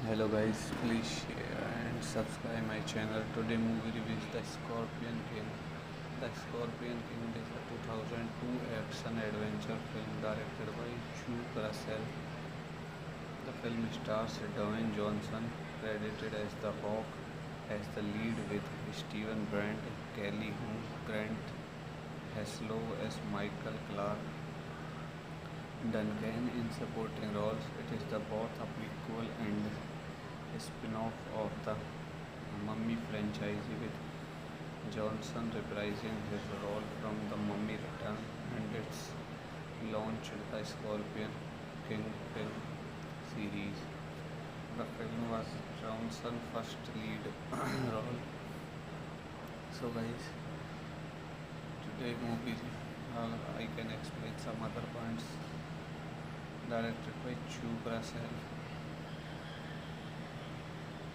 Hello guys, please share and subscribe my channel. Today movie review is The Scorpion King. The Scorpion King is a 2002 action adventure film directed by Chuck Russell. The film stars Dwayne Johnson, credited as The Rock, as the lead with Steven Brandt, Kelly Hu, Grant Heslov as Michael Clark, Duncan in supporting roles. It is the both a prequel and a spin-off of the Mummy franchise, with Johnson reprising his role from The Mummy Return, and its launched the Scorpion King film series. The film was Johnson's first lead role. So guys, today movie I can explain some other points. Directed by Chuck Russell,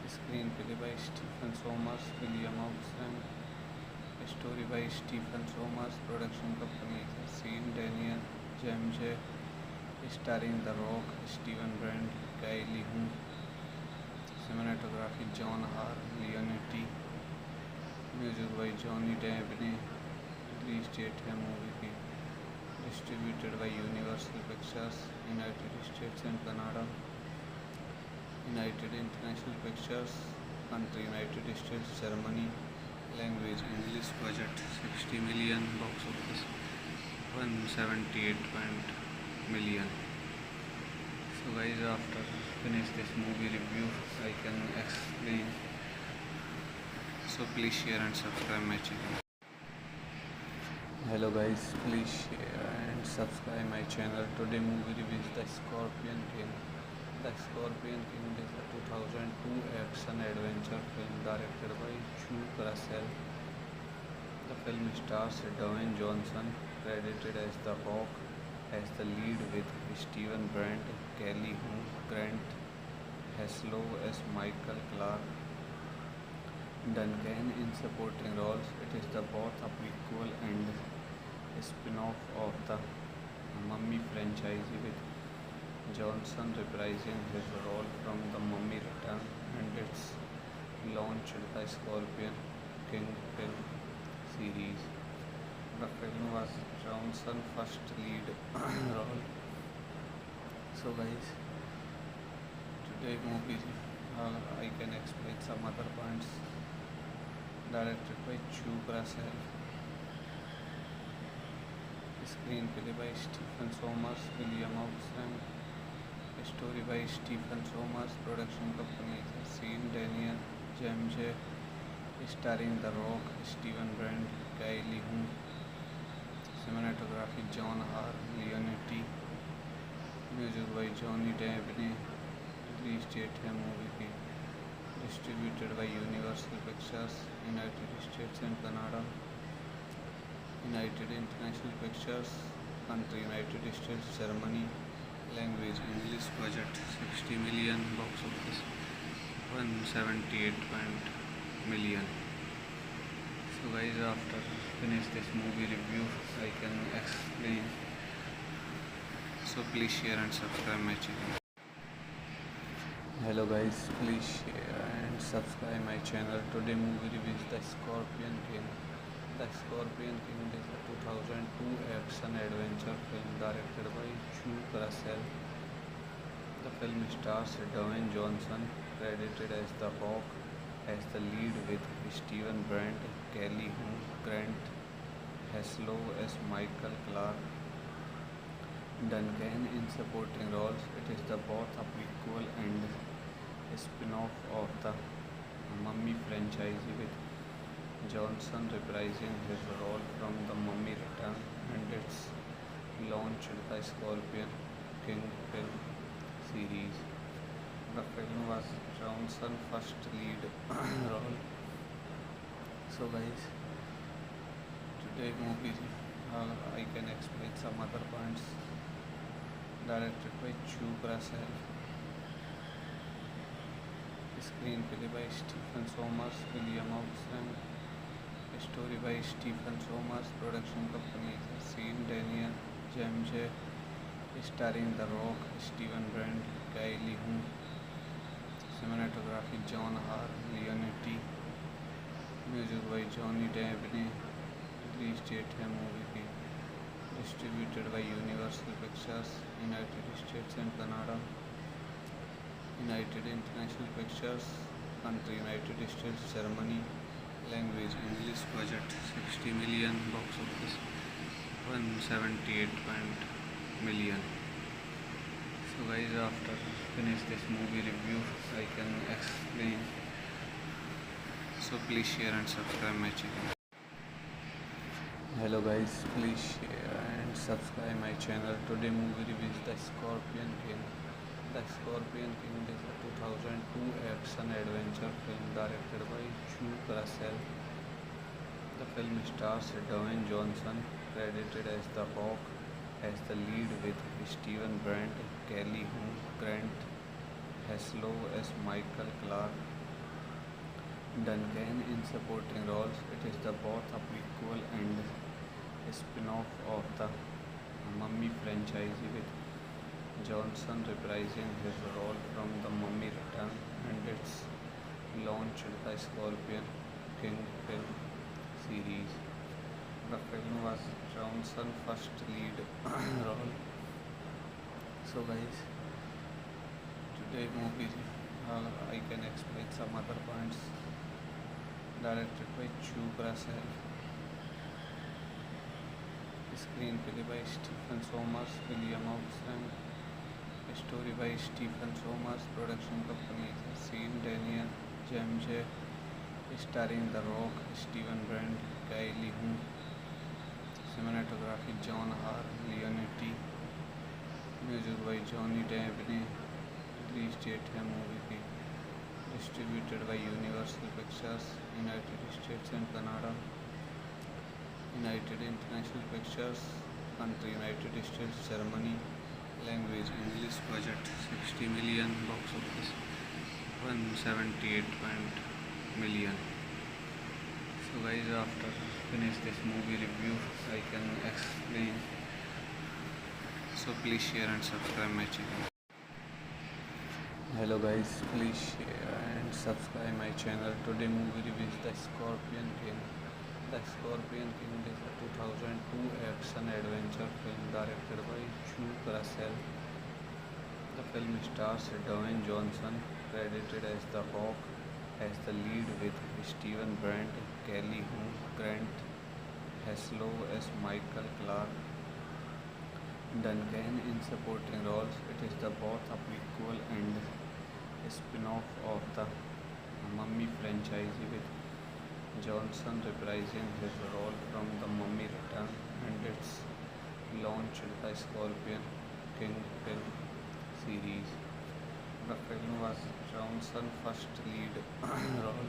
screenplay by Stephen Sommers, William Austin, story by Stephen Sommers, production company Scene Daniel Jamje, starring The Rock, Steven Brandt, Kylie Hu, cinematography John R. Leonetti, music by Johnny Depp. Release date है movie की, distributed by Universal Pictures, United States and Canada, United International Pictures, country United States, Germany, language English, budget 60 million, box office 178 million. So guys, after finish this movie review, I can explain. So please share and subscribe my channel. Hello guys, please share and subscribe my channel. Today movie review is The Scorpion King. The Scorpion King is a 2002 action adventure film directed by Chuck Russell. The film stars Dwayne Johnson, credited as The Rock, as the lead with Steven Brandt, Kelly Hu, Grant Heslov as Michael Clark, Duncan in supporting roles. It is the both a prequel and a spin-off of the Mummy franchise, with Johnson reprising his role from The Mummy Return, and its launched the Scorpion King film series. The film was Johnson's first lead role. So guys, today movie I can explain some other points. directed by Chuk Russell, screenplay by Stephen Sommers, William Oxenham, story by Stephen Sommers, production company is Scene Daniel, James J. Starring The Rock, Steven Brand, Kylie Hu, cinematography John R. Leonetti, music by Johnny Dave ने release date है movie की distributed by Universal Pictures United States and Canada United International Pictures country United States Germany language English budget 60 million box office 178 million. So guys, after finish this movie review I can explain, so please share and subscribe my channel. Hello guys, please share and subscribe my channel. Today movie review is The Scorpion King. The Scorpion King is a 2002 action adventure film directed by Chuk Russell. The film stars Dwayne Johnson, credited as The Rock, as the lead, with Steven Brandt, Kelly Hu, Grant Heslov as Michael Clark, Duncan in supporting roles. It is the both a prequel and a spin-off of the Mummy franchise, with Johnson reprising his role from The Mummy Return, and its launched the Scorpion King film series. The film was Johnson's first lead role. So guys, today movie I can explain some other points. Directed by Chuk Russell, screenplay by Stephen Sommers, William Oxenham, story by Stephen Sommers, production company is Scene Daniel, James J. Starring The Rock, Steven Brand, Kylie Hu, cinematography John R. Leonetti, music by Johnny Dave ने release date है movie की distributed by Universal Pictures United States and Canada United International Pictures country United States Germany language English budget 60 million box office 178 million. So guys, after finish this movie review I can explain, so please share and subscribe my channel. Hello guys, please share and subscribe my channel. Today movie review is The Scorpion King. The Scorpion King is a 2002 action adventure film directed by Chuk Russell. The film stars Dwayne Johnson, credited as The Rock, as the lead, with Steven Brandt, Kelly Hu, Grant Heslov as Michael Clark, Duncan in supporting roles. It is the both a prequel and a spin-off of the Mummy franchise, with Johnson reprising his role from The Mummy Return, and its launched the Scorpion King film series. The film was Johnson's first lead role. So guys, today movie I can explain some other points. Directed by Chuk Russell, screenplay by Stephen Sommers, William Oxenham, story by Stephen Sommers, production company is Scene Daniel, James J. Starring The Rock, Steven Brand, Kylie Hu, cinematography John R. Leonetti, music by Johnny Dave ने release date है movie की distributed by Universal Pictures United States and Canada United International Pictures country United States Germany language English budget 60 million box office 178 million. So guys, after finish this movie review I can explain, so please share and subscribe my channel. Hello guys, please share and subscribe my channel. Today movie review is The Scorpion King. The Scorpion King is a 2002 action adventure film directed by Chuk Russell. The film stars Dwayne Johnson, credited as The Rock, as the lead with Steven Brandt, Kelly Hu, Grant Heslov as Michael Clark Duncan in supporting roles. It is the both a prequel and a spin-off of the Mummy franchise, with Johnson reprising his role from The Mummy Return, and it's launched the Scorpion King film series. The film was Johnson's first lead role.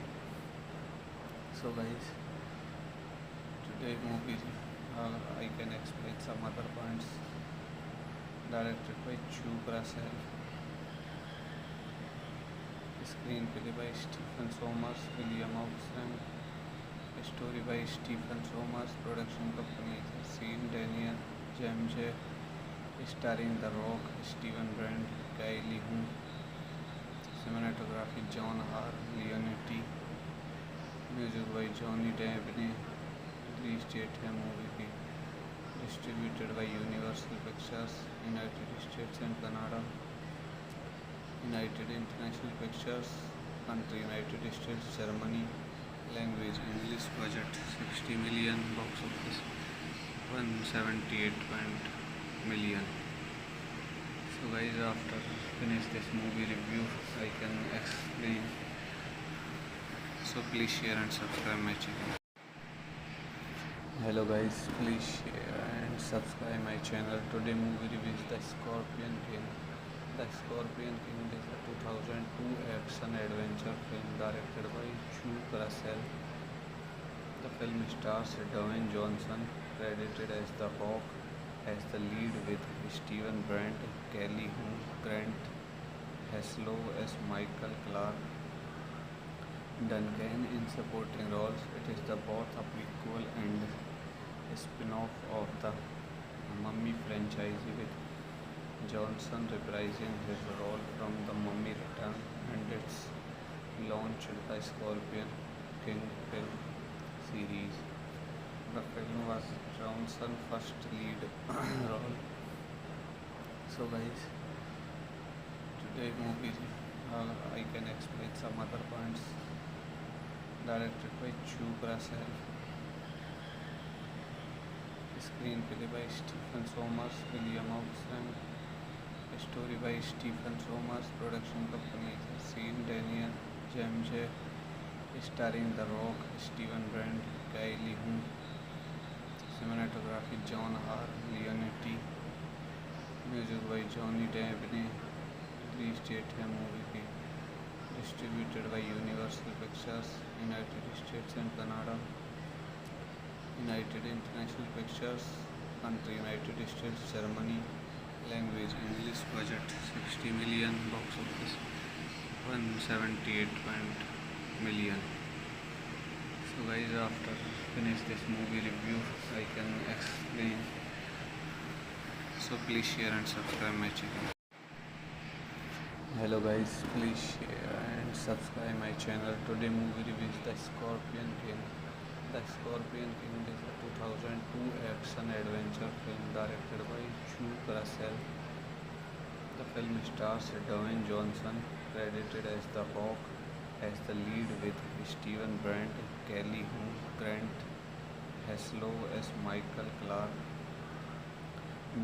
So guys, today movie I can explain some other points. Directed by Chuck Russell, screenplay by Stephen Sommers, William Oxley, story by Stephen Sommers, production company Scene Daniel, James J. Starring The Rock, Steven Brandt, Kylie Hu, cinematography John R. Leonetti, music by Johnny Depp. Release date है movie की, distributed by Universal Pictures, United States and Canada, United International Pictures, country United States, Germany, language English, budget 60 million, box office 178 million. So guys, after finish this movie review, I can explain. So please share and subscribe my channel. Hello guys, please share and subscribe my channel. Today movie review is The Scorpion King. The Scorpion King is a 2002 action adventure film directed by Chuck Russell. The film stars Dwayne Johnson, credited as The Rock, as the lead, with Steven Brandt, Kelly Hu, Grant Heslov as Michael Clark Duncan in supporting roles. It is the both a prequel and a spin-off of the Mummy franchise, with Johnson reprising his role from The Mummy Return, and it's launched the Scorpion King film series. The film was Johnson's first lead role. So guys, today movie I can explain some other points. Directed by Chuck Russell, screenplay by Stephen Sommers, William Oxley, story by Stephen Sommers, production company Scene Daniel, James J. Starring The Rock, Steven Brandt, Kylie Hu, cinematography John R. Leonetti, music by Johnny Depp. Release date है movie की, distributed by Universal Pictures, United States and Canada, United International Pictures, country United States, Germany, language English, budget 60 million, box office 178 million. So guys, after finish this movie review, I can explain. So please share and subscribe my channel. Hello guys, please share and subscribe my channel. Today movie review is The Scorpion King. The Scorpion King is a 2002 action adventure film directed by Chuck Russell. The film stars Dwayne Johnson, credited as The Rock, as the lead, with Steven Brandt, Kelly Hu, Grant Heslov as Michael Clark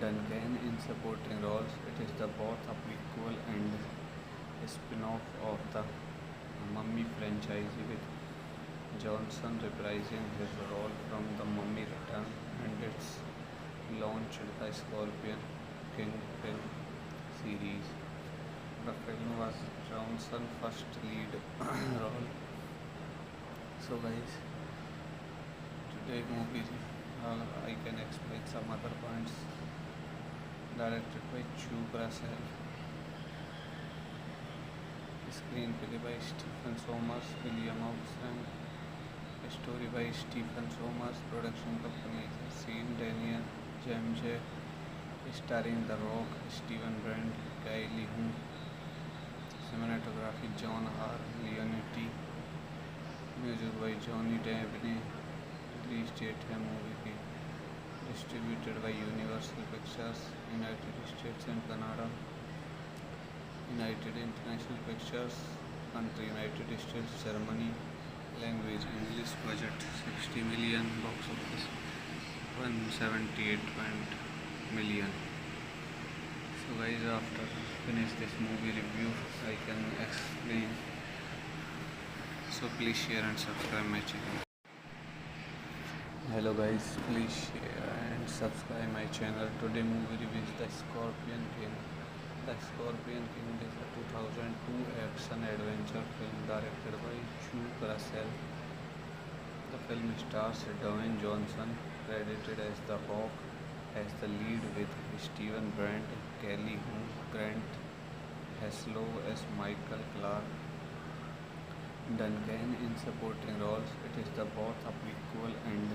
Duncan in supporting roles. It is the both a prequel and a spin-off of the Mummy franchise, with Johnson reprising his role from The Mummy Return, and it's launched the Scorpion King film series. The film was Johnson's first lead role. So guys, today movie I can explain some other points. Directed by Chuck Russell, screenplay by Stephen Sommers, William Oxley, story by Stephen Sommers, production company Scene Daniel, James J. Starring The Rock, Steven Brandt, Kylie Hu, cinematography John R. Leonetti, music by Johnny Depp. Release date है movie की, distributed by Universal Pictures, United States and Canada, United International Pictures, country United States, Germany, language English, budget 60 million, box office 178 million. So guys, after finish this movie review, I can explain. So please share and subscribe my channel. Hello guys, please share and subscribe my channel. Today movie review is The Scorpion King. The Scorpion King is a 2002 action adventure film directed by Chuck Russell. The film stars Dwayne Johnson, credited as The Rock, as the lead, with Steven Brandt, Kelly Hu, Grant Heslov as Michael Clark, Duncan in supporting roles. It is the both a prequel and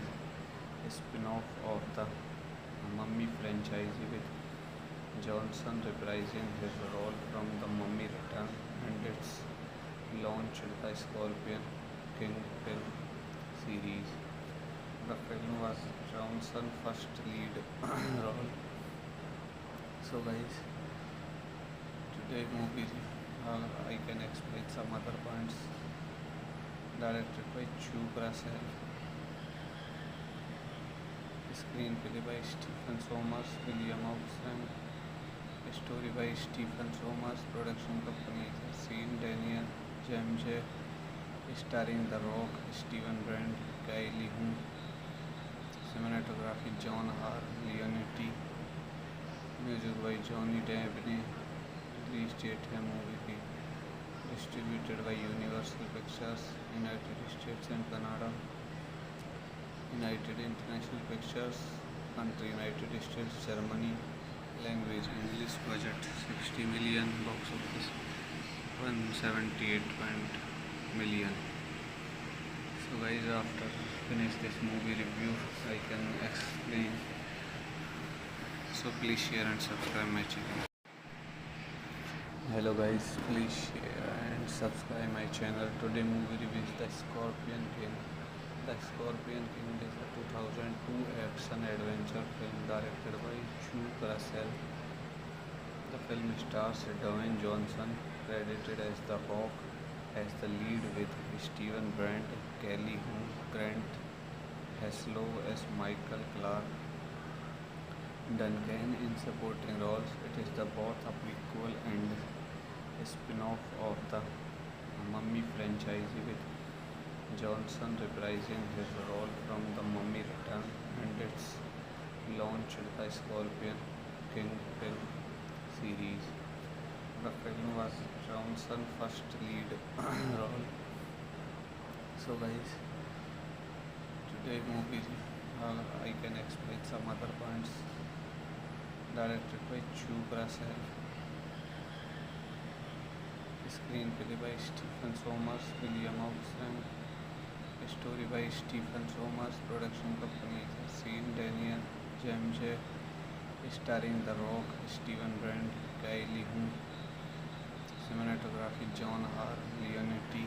a spin-off of the Mummy franchise, with Johnson reprising his role from The Mummy Return, and its launched the Scorpion King film series. The film was Johnson's first lead role. So guys, today movie I can explain some other points. Directed by Chuck Russell. Screenplay by Stephen Sommers, William Oxen. Story by Stephen Sommers. Production company is Scene Daniel Jamje. Starring The Rock, Steven Brandt, Kylie Hu. Cinematography John R. Leonetti. Music by Johnny Depp. Release date है movie की. Distributed by Universal Pictures, United States and Canada. United International Pictures, country United States, Germany, language English, budget 60 million, box office 178 million. So guys, after finish this movie review, I can explain. So please share and subscribe my channel. Hello guys, please share and subscribe my channel. Today movie review is The Scorpion King. The Scorpion King is a 2002 action adventure film directed by Chuck Russell. The film stars Dwayne Johnson, credited as The Rock, as the lead, with Steven Brandt, Kelly Hu, Grant Heslov as Michael Clark, Duncan in supporting roles. It is the both a prequel and a spin-off of the Mummy franchise, with Johnson reprising his role from The Mummy Return, and its launched the Scorpion King film series. The film was Johnson's first lead role. So guys, today movie I can explain some other points. Directed by Chuck Russell. Screenplay by Stephen Sommers, William Oxen. Story by Stephen Sommers. Production company is Scene Daniel Jamje. Starring The Rock, Steven Brandt, Kylie Hu. Cinematography John R. Leonetti.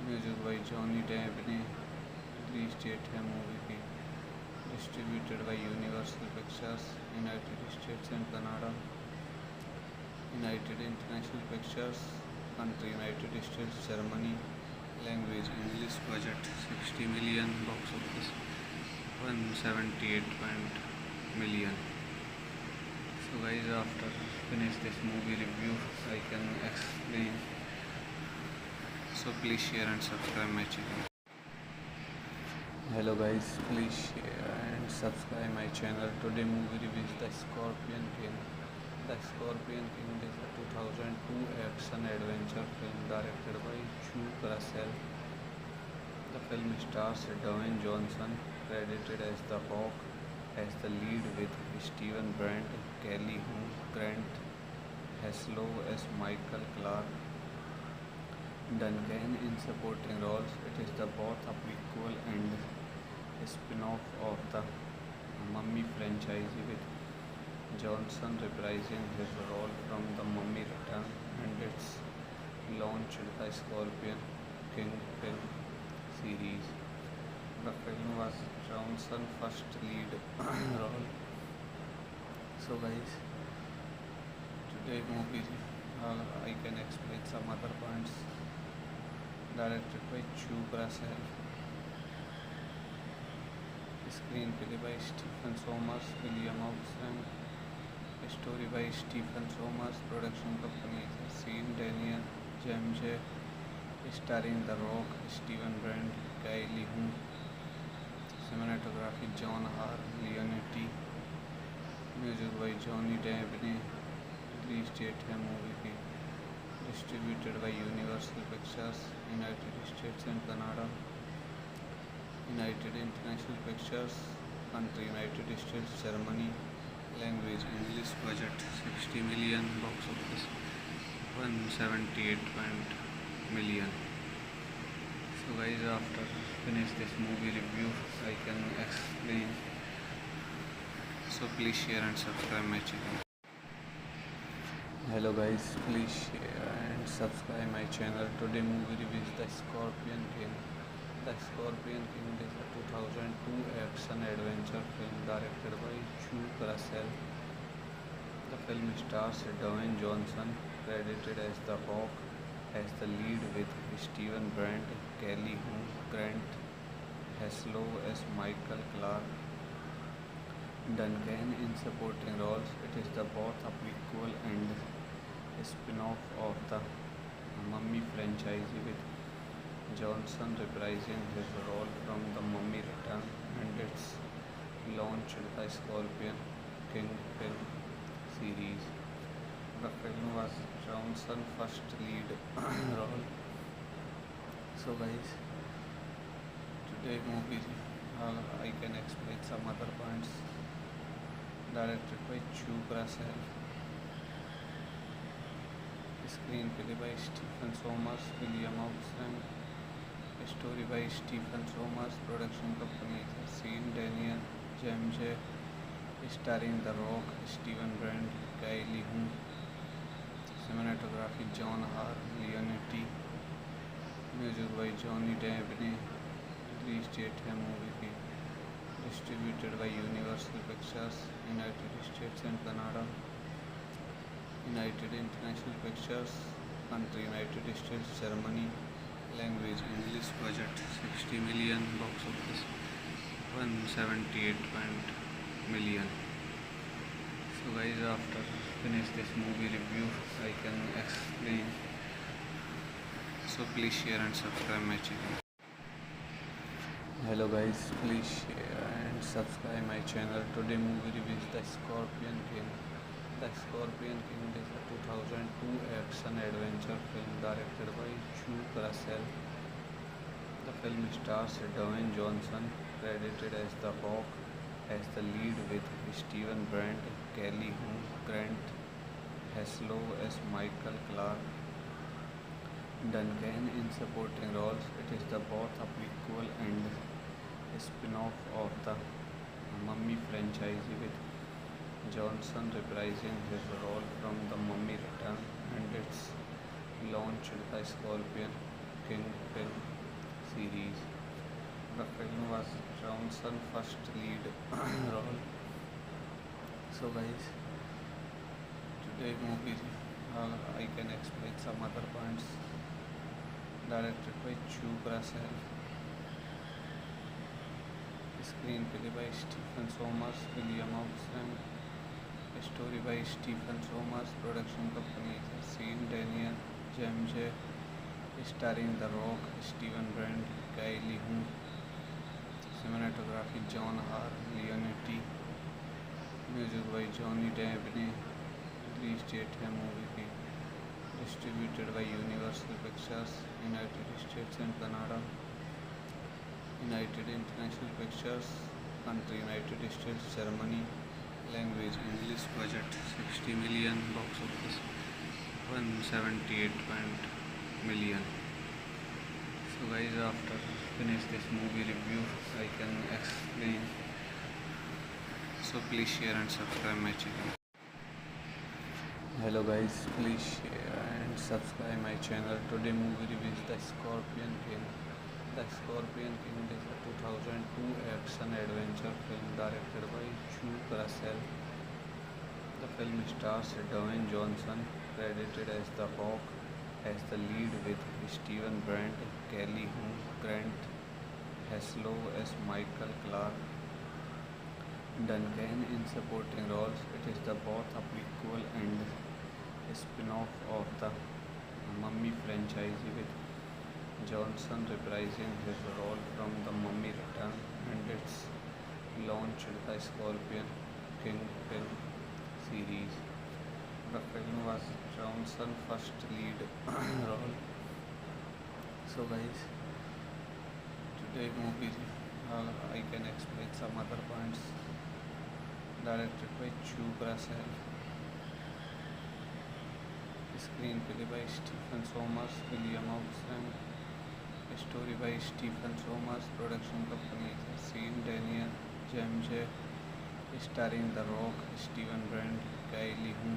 Music by Johnny Depp. Release date है movie की. Distributed by Universal Pictures, United States and Canada. United International Pictures, country United States, Germany, language English, budget 60 million, box office 178 million. So guys, after finish this movie review, I can explain. So please share and subscribe my channel. Hello guys, please share and subscribe my channel. Today movie review is The Scorpion King. The Scorpion King is a 2002 action adventure film directed by Chuck Russell. The film stars Dwayne Johnson, credited as The Rock, as the lead, with Steven Brandt, Kelly Hu, Grant Heslov as Michael Clark, Duncan in supporting roles. It is the both a prequel and a spin-off of the Mummy franchise, with Johnson reprising his role from The Mummy Return, and its launched the Scorpion King film series. The film was Johnson's first lead role. So guys, today movie I can explain some other points. Directed by Chu Russell, screenplay by Stephen Sommers, William Oxen, story by Stephen Sommers, production company is Scene Daniel, James, starring The Rock, Steven Brand, Kylie Hu, cinematography John R. Leonetti, music by Johnny Depp, release date है movie की, distributed by Universal Pictures, United States and Canada, United International Pictures, country United States, Germany, language English, budget 60 million, box office 178 million. So guys, after finish this movie review, I can explain. So please share and subscribe my channel. Hello guys, please share and subscribe my channel. Today movie review is The Scorpion King. The Scorpion King is a 2002 action adventure film directed by Chu Russell. The film stars Dwayne Johnson, credited as The Rock, as the lead, with Steven Brandt, Kelly Hu, Grant Heslov as Michael Clark, Duncan in supporting roles. It is both a prequel and a spin-off of the Mummy franchise, with Johnson reprising his role from The Mummy Return, and its launched the Scorpion King film series. The film was Johnson's first lead role. So guys, today movie I can explain some other points. Directed by Chu Russell, screenplay by Stephen Sommers, William Oxen, story by Stephen Sommers, production company is Scene Daniel, James, starring The Rock, Steven Brand, Kylie Hu, cinematography John R. Leonetti, music by Johnny Depp, release date है movie की, distributed by Universal Pictures, United States and Canada, United International Pictures, country United States, Germany, language English, budget 60 million, box office 178 million. So guys, after finish this movie review, I can explain. So please share and subscribe my channel. Hello guys, please share and subscribe my channel. Today movie review is The Scorpion King. The Scorpion King is a 2002 action adventure film directed by Chu Russell. The film stars Dwayne Johnson, credited as The Rock, as the lead, with Steven Brandt, Kelly Hu, Grant Heslov as Michael Clark, Duncan in supporting roles. It is both a prequel and a spin-off of the Mummy franchise, with Johnson reprising his role from The Mummy Return, and its launched the Scorpion King film series. The film was Johnson's first lead role. So guys, today movie I can explain some other points. Directed by Chu Russell, screenplay by Stephen Sommers, William Oxen, story by Stephen Sommers, production company is Scene Daniel, James, starring The Rock, Steven Brand, Kylie Hu, cinematography John R. Leonetti, music by Johnny Depp, release date है movie की, distributed by Universal Pictures, United States and Canada, United International Pictures, country United States, Germany, language English, budget 60 million, box office 178 million. So guys, after finish this movie review, I can explain. So please share and subscribe my channel. Hello guys, please share and subscribe my channel. Today movie review is The Scorpion King. The Scorpion King is a 2002 action adventure film directed by Chu Russell. The film stars Dwayne Johnson, credited as The Rock, has the lead with Steven Brandt, Kelly Hu Grant Heslov as Michael Clark Duncan in supporting roles. It is the both a prequel and a spin-off of the Mummy franchise, with Johnson reprising his role from The Mummy Return, and it's launched the Scorpion King film series. The film was Johnson's first lead role. So guys, today movie I can explain some other points. Directed by Chu Brassel, screenplay by Stephen Sommers, William Austin, story by Stephen Sommers, production company Scene Daniel, James, starring The Rock, Steven Brandt, Kylie Hu,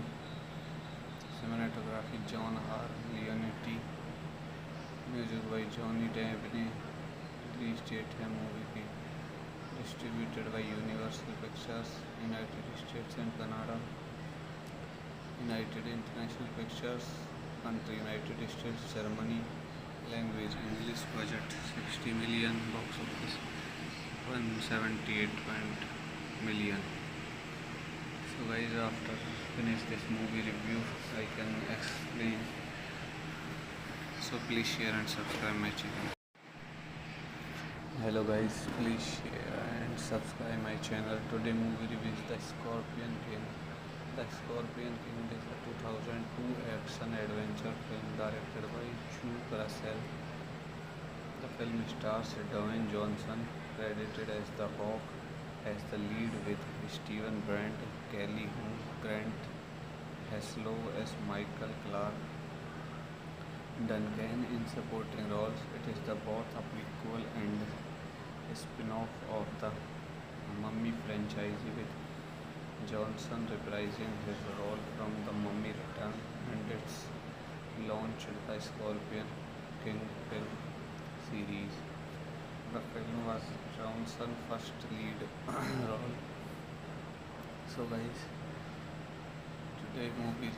cinematography John R. Leonetti, music by Johnny Depp. Release date है movie की, distributed by Universal Pictures, United States and Canada, United International Pictures, country United States, Germany, language English, budget 60 million, box office 178 million. So guys, after finish this movie review, I can explain. So please share and subscribe my channel. Hello guys, please share and subscribe my channel. Today movie review is The Scorpion King. The Scorpion King is a 2002 action adventure film directed by Chu Brassel. The film stars Dwayne Johnson, credited as The Rock, as the lead, with Steven Brandt, Kelly Hu Grant Heslov as Michael Clark Duncan in supporting roles. It is the both a prequel and a spin-off of the Mummy franchise, with Johnson reprising his role from The Mummy Return, and it's launched the Scorpion King film series. The film was Johnson's first lead role. So guys, today movie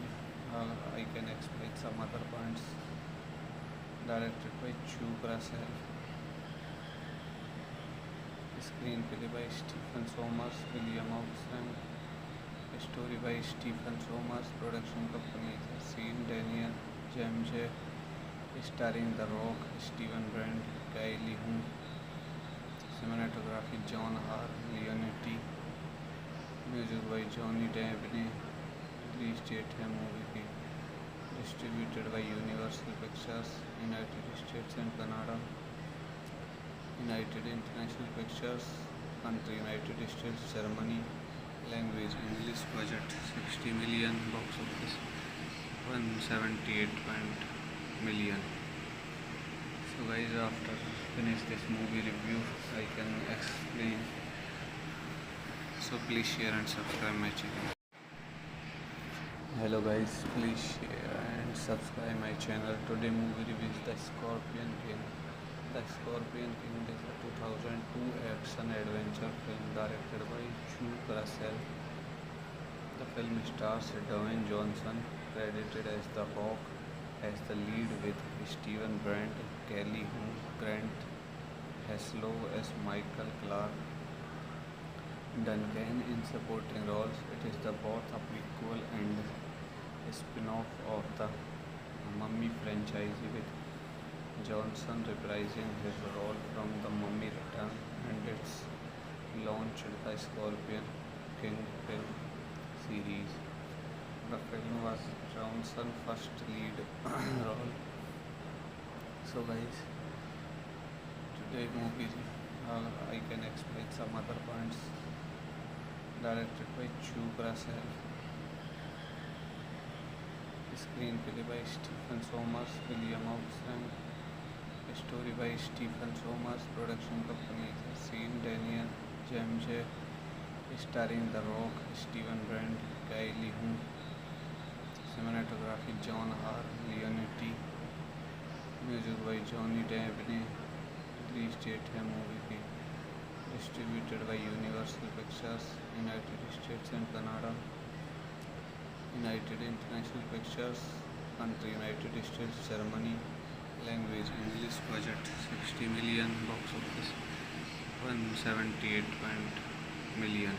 I can explain some other points. Directed by Chu Brassel, screenplay by Stephen Sommers, William Austin, story by Stephen Sommers, production company Scene Daniel, James, starring The Rock, Steven Brandt, Kylie Hu, cinematography John R. Leonetti, music by Johnny Depp. Release date है movie की, distributed by Universal Pictures, United States and Canada, United International Pictures, country United States, Germany, language English, budget 60 million, box office 178 million. So guys, after finish this movie review, I can explain. So please share and subscribe my channel. Hello guys, please share and subscribe my channel. Today movie review is The Scorpion King. The Scorpion King is a 2002 action adventure film directed by Chu Brassel. The film stars Dwayne Johnson, credited as The Rock, as the lead, with Steven Brandt, Kelly Hu Grant Heslov as Michael Clark Duncan in supporting roles. It is the both a prequel and a spin-off of the Mummy franchise, with Johnson reprising his role from The Mummy Return, and it's launched the Scorpion King film series. The film was Johnson's first lead role. So guys, today movie I can explain some other points. Directed by Chu Brassel, screenplay by Stephen Sommers, William Austin, story by Stephen Sommers, production company Scene Daniel, James, starring The Rock, Steven Brandt, Kylie Hu, cinematography John R. Leonetti, music by Johnny Depp. Release date है movie की, distributed by Universal Pictures, United States and Canada, United International Pictures, country United States, Germany, language English, budget 60 million, box office 178 million.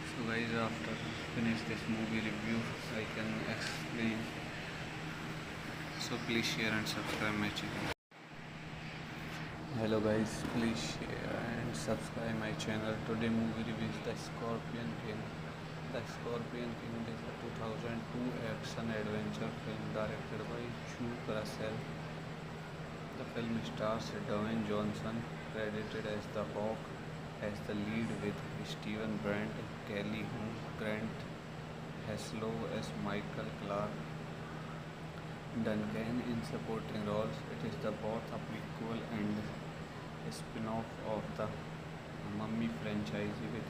So guys, after finish this movie review, I can explain. So please share and subscribe my channel. Hello guys, please share and subscribe my channel. Today movie review is The Scorpion King. The Scorpion King is a 2002 action adventure film directed by Chuck Russell. The film stars Dwayne Johnson, credited as The Rock, as the lead, with Steven Brandt, Kelly Hu, Grant Heslov as Michael Clark, Duncan in supporting roles. It is the both a prequel and a spin-off of the Mummy franchise, with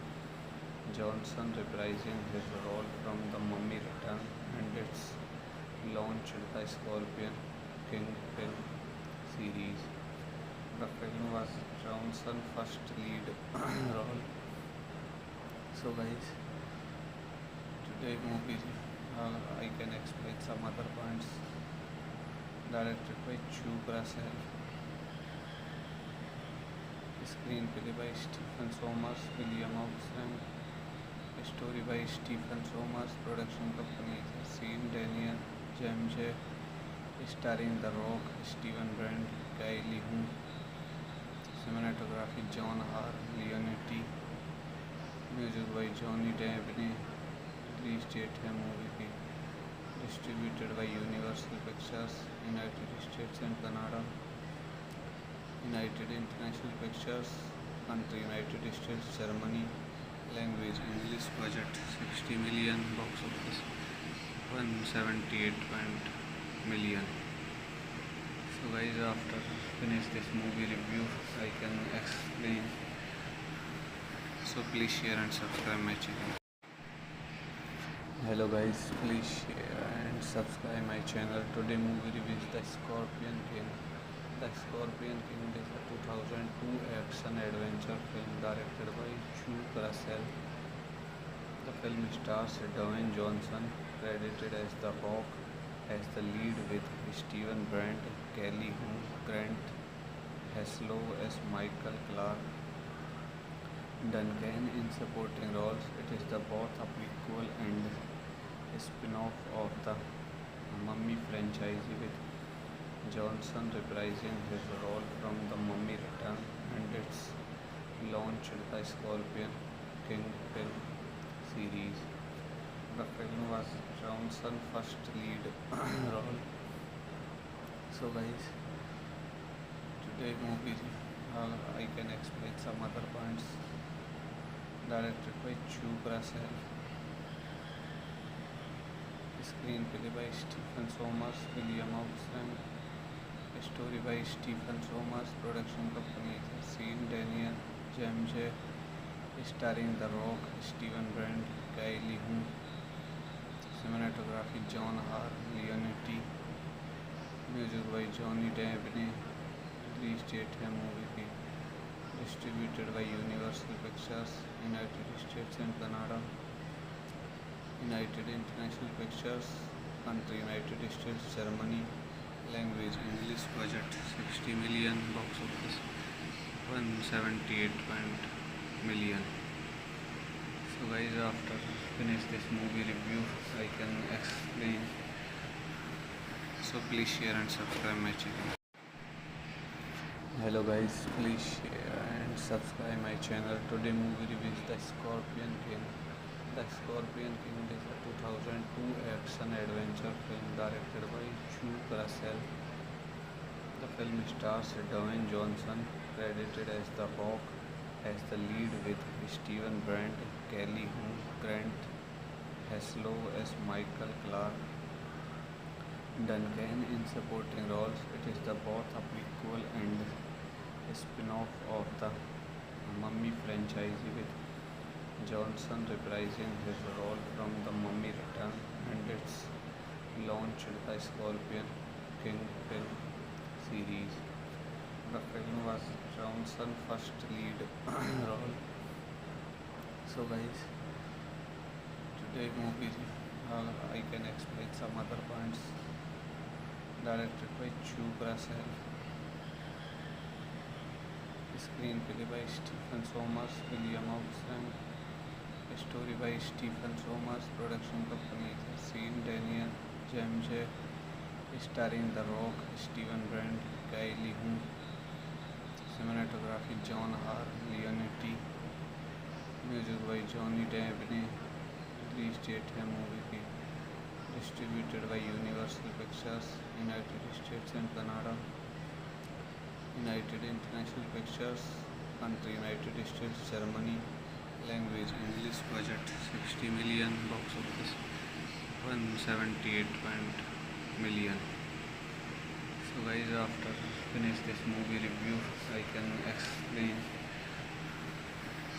Johnson reprising his role from The Mummy Return, and its launched the Scorpion King film series. The film was Johnson's first lead role. So guys, today movie I can explain some other points. Directed by Chuck Russell, screenplay by Stephen Sommers, William Oxen, story by Stephen Sommers, production company Scene Daniel Jamje, starring The Rock, Steven Brandt, Kylie Hu, cinematography John R. Leonetti, music by Johnny Depp. Release date है movie की, distributed by Universal Pictures, United States and Canada. United International Pictures, country United States, Germany, language English, budget 60 million, box office 178 million. So guys, after finish this movie review, I can explain. So please share and subscribe my channel. Hello guys, please share and subscribe my channel. Today movie review is The Scorpion King. The Scorpion King is a 2002 action adventure film directed by Chuck Russell. The film stars Dwayne Johnson, credited as The Rock, as the lead, with Steven Brandt, Kelly Hu, Grant Heslov as Michael Clark, Duncan in supporting roles. It is the both a prequel and a spin-off of the Mummy franchise, with Johnson reprising his role from The Mummy Return, and its launched the Scorpion King film series. The film was Johnson's first lead role. So guys, today movie I can explain some other points. Directed by Chuck Russell, screenplay by Stephen Sommers, William Oxen, story by Stephen Sommers, production company Scene Daniel Jamje, starring The Rock, Steven Brandt, Kylie Hu, cinematography John R. Leonetti, music by Johnny Depp. Release date है movie की, distributed by Universal Pictures, United States and Canada. United International Pictures, country United States, Germany, language English, budget 60 million, box office 178 million. So guys, after finish this movie review, I can explain. So please share and subscribe my channel. Hello guys, please share and subscribe my channel. Today movie review is The Scorpion King. The Scorpion King is a 2002 action adventure film directed by Chuck Russell. The film stars Dwayne Johnson, credited as The Rock, as the lead, with Steven Brandt, Kelly Hu, Grant Heslov as Michael Clark, Duncan in supporting roles. It is the both a prequel and a spin-off of the Mummy franchise, with Johnson reprising his role from The Mummy Return, and its launched the Scorpion King film series. The film was Johnson's first lead role. So guys, today movie I can explain some other points. Directed by Chu Russell, screenplay by Stephen Sommers, William Austin, story by Stephen Sommers, production company Scene Daniel Jamje, starring The Rock, Steven Brand, Kylie Hu, cinematography John R. Leonetti, music by Johnny Depp. Release date है movie की, distributed by Universal Pictures, United States and Canada, United International Pictures, country United States, Germany, language English, budget 60 million, box office 178 million. So guys, after finish this movie review, I can explain.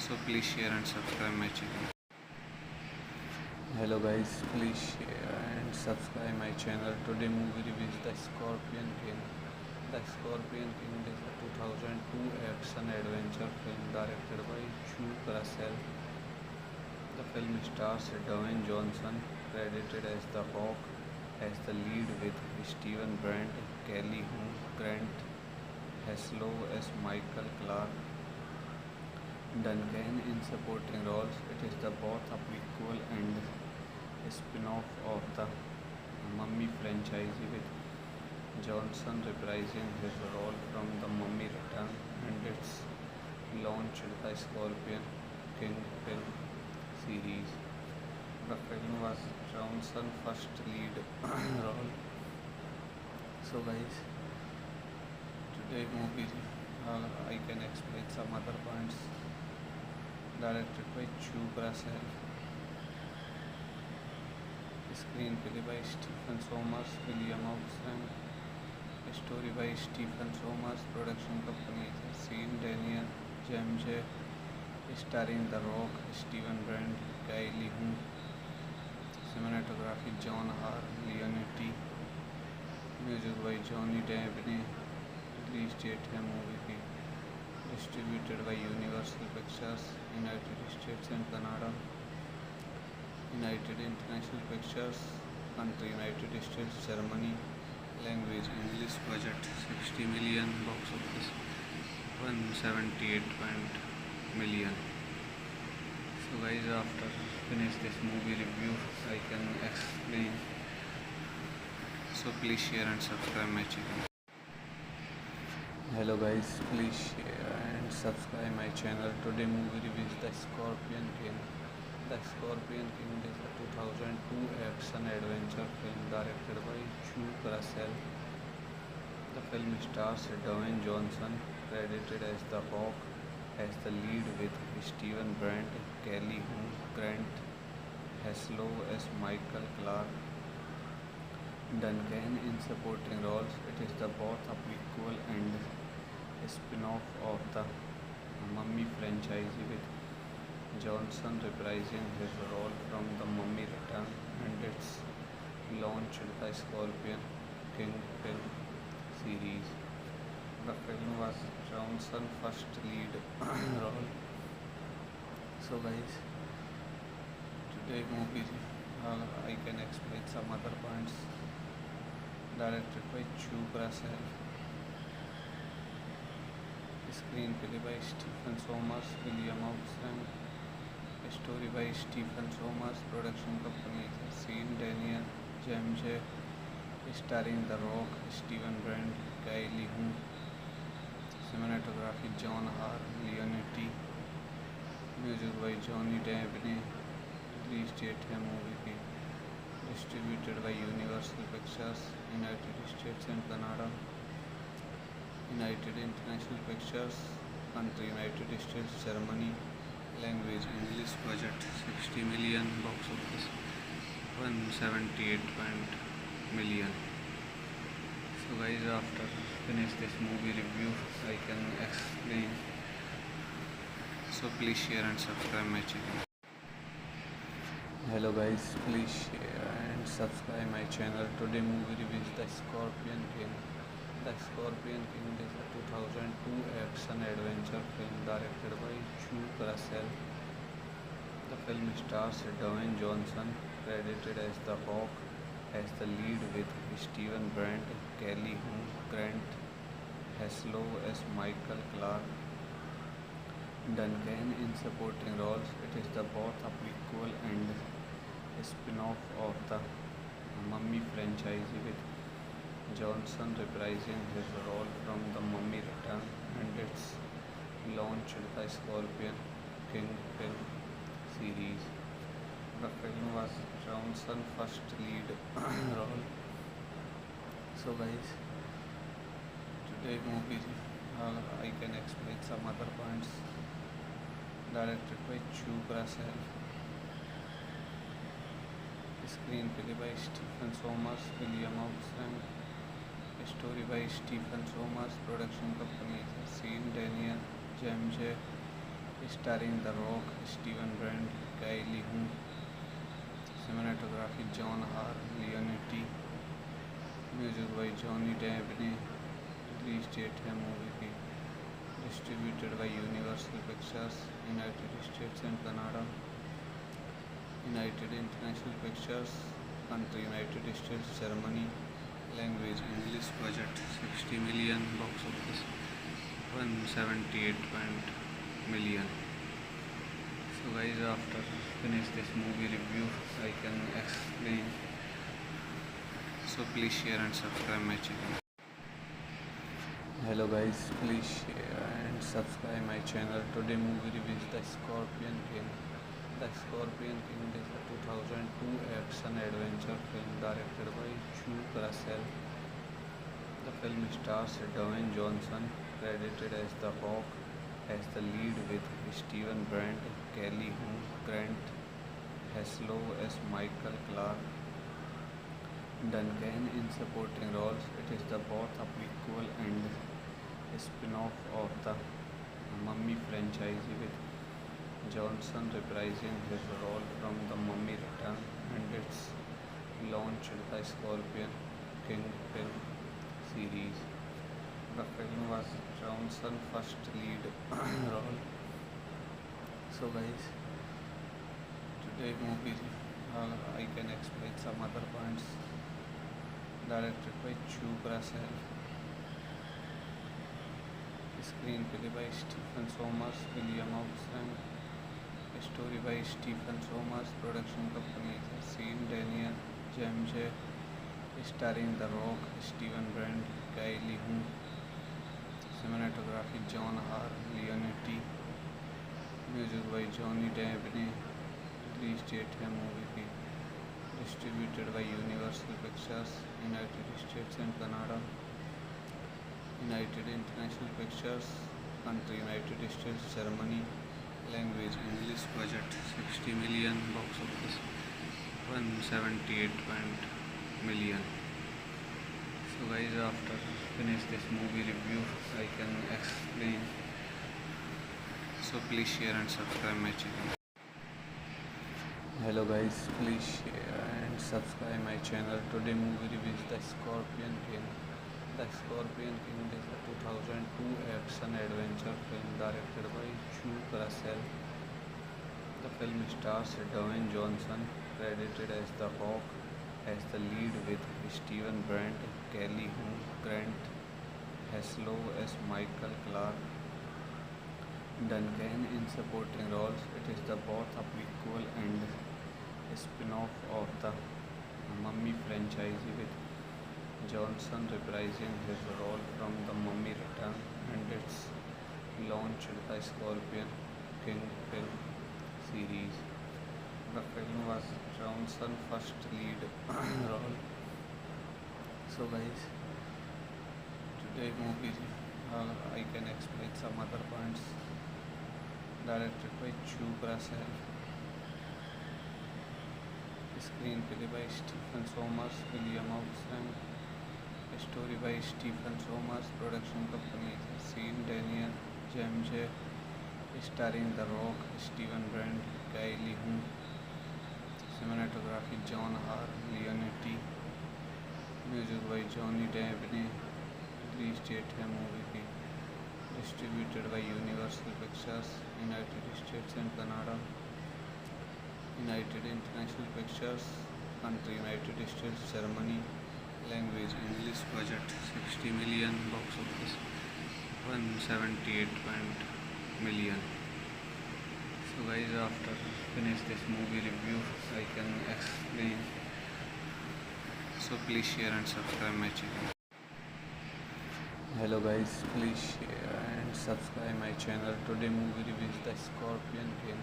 So please share and subscribe my channel. Hello guys, please share and subscribe my channel. Today movie review is The Scorpion King. The Scorpion King is a 2002 action adventure film directed by Chu Russell. The film stars Dwayne Johnson, credited as The Rock, as the lead, with Steven Brandt, Kelly Hu, Grant Heslov as Michael Clark, Duncan in supporting roles. It is the both a prequel and a spin-off of the Mummy franchise, with Johnson reprising his role from The Mummy Return, and its launched the Scorpion King film series. The film was Johnson's first lead role. So guys, today movie I can explain some other points. Directed by Chu Russell, screenplay by Stephen Sommers, William Austin, story by Stephen Sommers, production company Scene Daniel Jamje, starring The Rock, Steven Brand, Kylie Hu, cinematography John R. Leonetti, music by Johnny Depp. Release date है movie की, distributed by Universal Pictures, United States and Canada, United International Pictures, country United States, Germany, language English, budget 60 million, box office 178 million. So guys, after finish this movie review, I can explain. So please share and subscribe my channel. Hello guys, please share and subscribe my channel. Today movie review is The Scorpion King. The Scorpion King is a 2002 action adventure film directed by Chu Russell. The film stars Dwayne Johnson, credited as The Rock, as the lead, with Steven Brandt, Kelly Hu, Grant Heslov as Michael Clark, Duncan in supporting roles. It is the both a prequel and a spin-off of the Mummy franchise, with Johnson reprising his role from The Mummy Return, and its launched the Scorpion King film series. The film was Johnson's first lead role. So guys, today movie I can explain some other points. Directed by Chu Russell, screenplay by Stephen Sommers, William Austin, story by Stephen Sommers, production company Scene Daniel Jamje, starring The Rock, Steven Brand, Kylie Hu, cinematography John R. Leonetti, music by Johnny Depp. Release date है movie की, distributed by Universal Pictures, United States and Canada, United International Pictures, country United States, Germany, language English, budget 60 million, box office 178 million. So guys, after finish this movie review, I can explain. So please share and subscribe my channel. Hello guys, please share and subscribe my channel. Today movie review is The Scorpion King. The Scorpion King is a 2002 action adventure film directed by Chu Russell. The film stars Dwayne Johnson, credited as The Rock, has the lead with Steven Brandt, Kelly Hu, Grant Heslov as Michael Clark Duncan in supporting roles. It is the both a prequel and a spin-off of the Mummy franchise, with Johnson reprising his role from The Mummy Return, and it's launched the Scorpion King film series. The film was Johnson's first lead role. So guys, today movie I can explain some other points. Directed by Chu Brassel, screenplay by Stephen Sommers, William Austin, story by Stephen Sommers, production company Scene Daniel, James starring The Rock, Steven Brandt, Kylie Hu, cinematography John R. Leonetti, music by Johnny Depp. Release date है movie की, distributed by Universal Pictures, United States and Canada, United International Pictures, country United States, Germany, language English, budget 60 million, box office 178 million. So guys, after finish this movie review, I can explain. So please share and subscribe my channel. Hello guys, please share and subscribe my channel. Today movie review is The Scorpion King. The Scorpion King is a 2002 action adventure film directed by Chu Brassel. The film stars Dwayne Johnson, credited as The Rock, as the lead with Steven Brandt, Kelly Hu, Grant Heslov as Michael Clark Duncan in supporting roles. It is the both a prequel and a spin-off of the Mummy franchise, with Johnson reprising his role from The Mummy Return, and it's launched the Scorpion King film series. The film was Johnson's first lead role. So guys, today movie I can explain some other points. Directed by Chu Brassel, screenplay by Stephen Sommers, William Austin, story by Stephen Sommers, production company Scene Daniel, James starring The Rock, Steven Brandt, Kylie Hu, cinematography John R. Leonetti, music by Johnny Depp. Release date है movie की, distributed by Universal Pictures, United States and Canada, United International Pictures, country United States, Germany, language English, budget 60 million, box office 178 million. So guys, after finish this movie review, I can explain. So please share and subscribe my channel. Hello guys, please share and subscribe my channel. Today movie review is The Scorpion King. The Scorpion King is a 2002 action adventure film directed by Chu Brassel. The film stars Dwayne Johnson, credited as The Rock, as the lead with Steven Brandt, Kelly Hu, Grant Heslov as Michael Clark Duncan in supporting roles. It is the both a prequel and a spin-off of the Mummy franchise, with Johnson reprising his role from The Mummy Return, and it's launched the Scorpion King film series. The film was Johnson's first lead role. So guys, today movie I can explain some other points. Directed by Chu Brassel, screenplay by Stephen Sommers, William Austin, story by Stephen Sommers, production company Scene Daniel, James starring The Rock, Steven Brandt, Kylie Hu, cinematography John R. Leonetti, music by Johnny Depp. Release date है movie की, distributed by Universal Pictures, United States and Canada, United International Pictures, country United States, Germany, language English, budget 60 million, box office 178 million. So guys, after finish this movie review, I can explain. So please share and subscribe my channel. Hello guys, please share and subscribe my channel. Today movie review is The Scorpion King.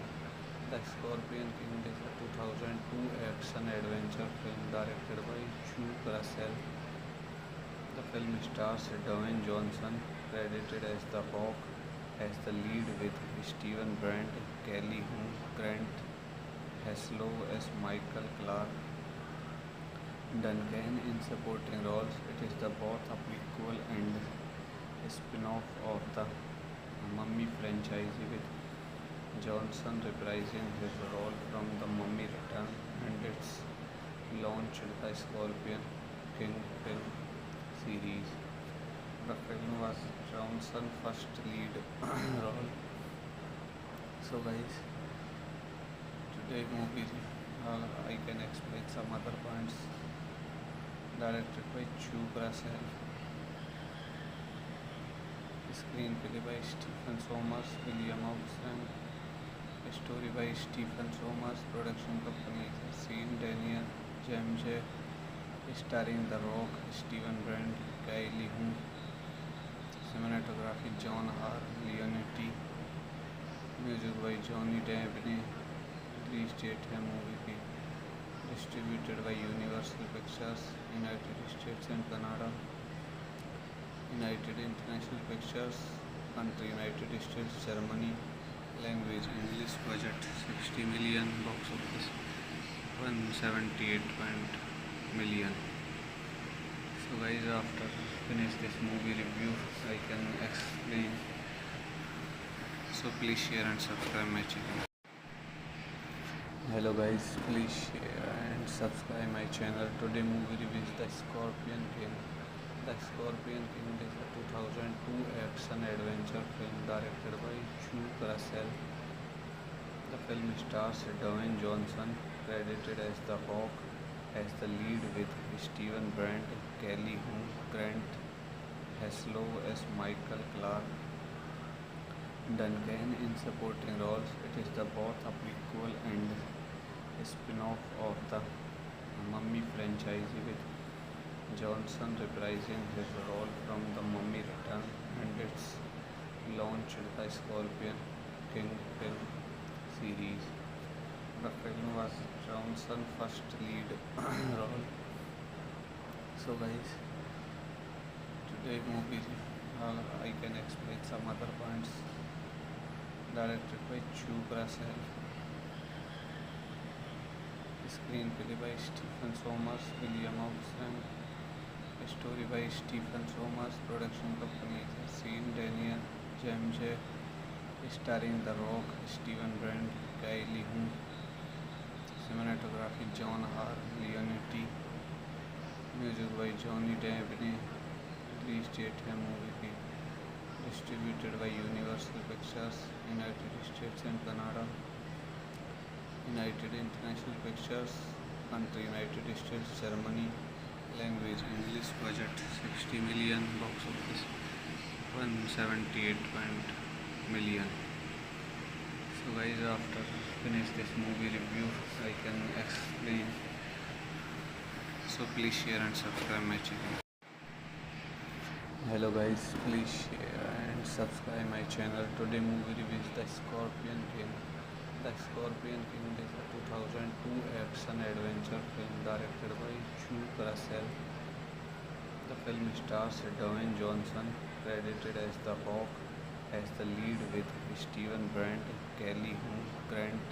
The Scorpion King is a 2002 action adventure film directed by Chu Russell. The film stars Dwayne Johnson, credited as The Rock, as the lead, with Steven Brandt, Kelly Hu, Grant Heslov as Michael Clark, Duncan in supporting roles. It is the both a prequel and a spin-off of the Mummy franchise, with Johnson reprising his role from The Mummy Return, and its launched the Scorpion King film series. The film was Johnson's first lead role. So guys, today movie I can explain some other points. Directed by Chu Russell, screenplay by Stephen Sommers, William Austin, story by Stephen Sommers, production company Scene Daniel, James, starring The Rock, Steven Brandt, Kylie Hu, cinematography John R. Leonetti, music by Johnny Depp. Release date है movie की, distributed by Universal Pictures, United States and Canada. United International Pictures, country United States, Germany, language English, budget 60 million, box office 178 million. So guys, after finish this movie review, I can explain. So please share and subscribe my channel. Hello guys, please share and subscribe my channel. Today movie review is The Scorpion King. The Scorpion King is a 2002 action adventure film directed by Chu Russell. The film stars Dwayne Johnson, credited as The Rock, as the lead, with Steven Brandt, Kelly Hu, Grant Heslov as Michael Clark, Duncan in supporting roles. It is the both a prequel and a spin-off of the Mummy franchise, with Johnson reprising his role from The Mummy Return, and its launched the Scorpion King film series. The film was Johnson's first lead role. So guys, today movie I can explain some other points. Directed by Chu Russell, screenplay by Stephen Sommers, William Austin, story by Stephen Sommers, production company Scene Daniel, James, starring The Rock, Steven Brandt, Kylie Hu, cinematography John R. Leonetti, music by Johnny Depp. Release date है movie की, distributed by Universal Pictures, United States and Canada. United International Pictures, country United States, Germany, language English, budget 60 million, box office 178 million. So guys, after finish this movie review, I can explain. So please share and subscribe my channel. Hello guys, please share and subscribe my channel. Today movie review is The Scorpion King. The Scorpion King is a 2002 action adventure film directed by Chu Russell. The film stars Dwayne Johnson, credited as The Rock, as the lead, with Steven Brandt, Kelly Hu, Grant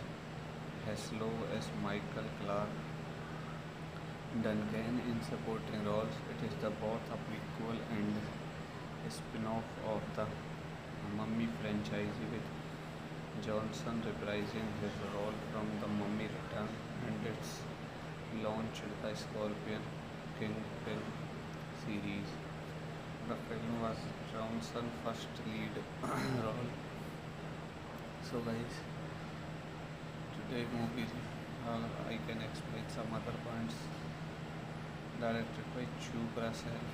Heslov as Michael Clark, Duncan in supporting roles. It is the both a prequel and a spin-off of the Mummy franchise, with Johnson reprising his role from The Mummy Return, and its launched the Scorpion King film series. The film was Johnson's first lead role. So guys, today movie I can explain some other points. Directed by Chu Russell.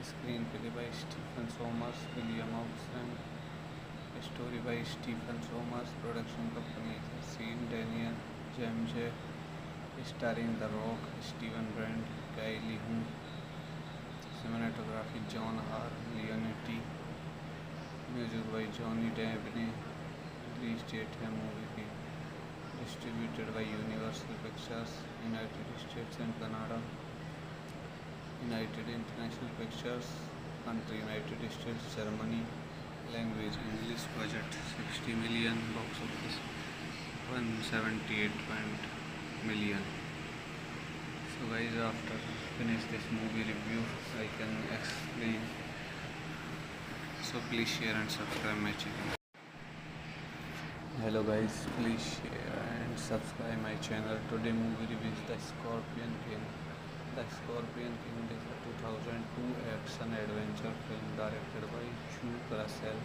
Screenplay by Stephen Sommers, William Austin. Story by Stephen Sommers. Production company Sean Daniel, James J. Starring The Rock, Steven Brand, Kylie Hu. Cinematography John R. Leonetti. Music by Johnny Depp. Release date है movie की. Distributed by Universal Pictures, United States and Canada. United International Pictures, country United States, Germany. Language English. Budget 60 million. Box office 178 million. So guys, after finish this movie review, I can explain. So please share and subscribe my channel. Hello guys, please share and subscribe my channel. Today movie review is The Scorpion King. The Scorpion King is a 2002 action adventure film directed by Chu Russell.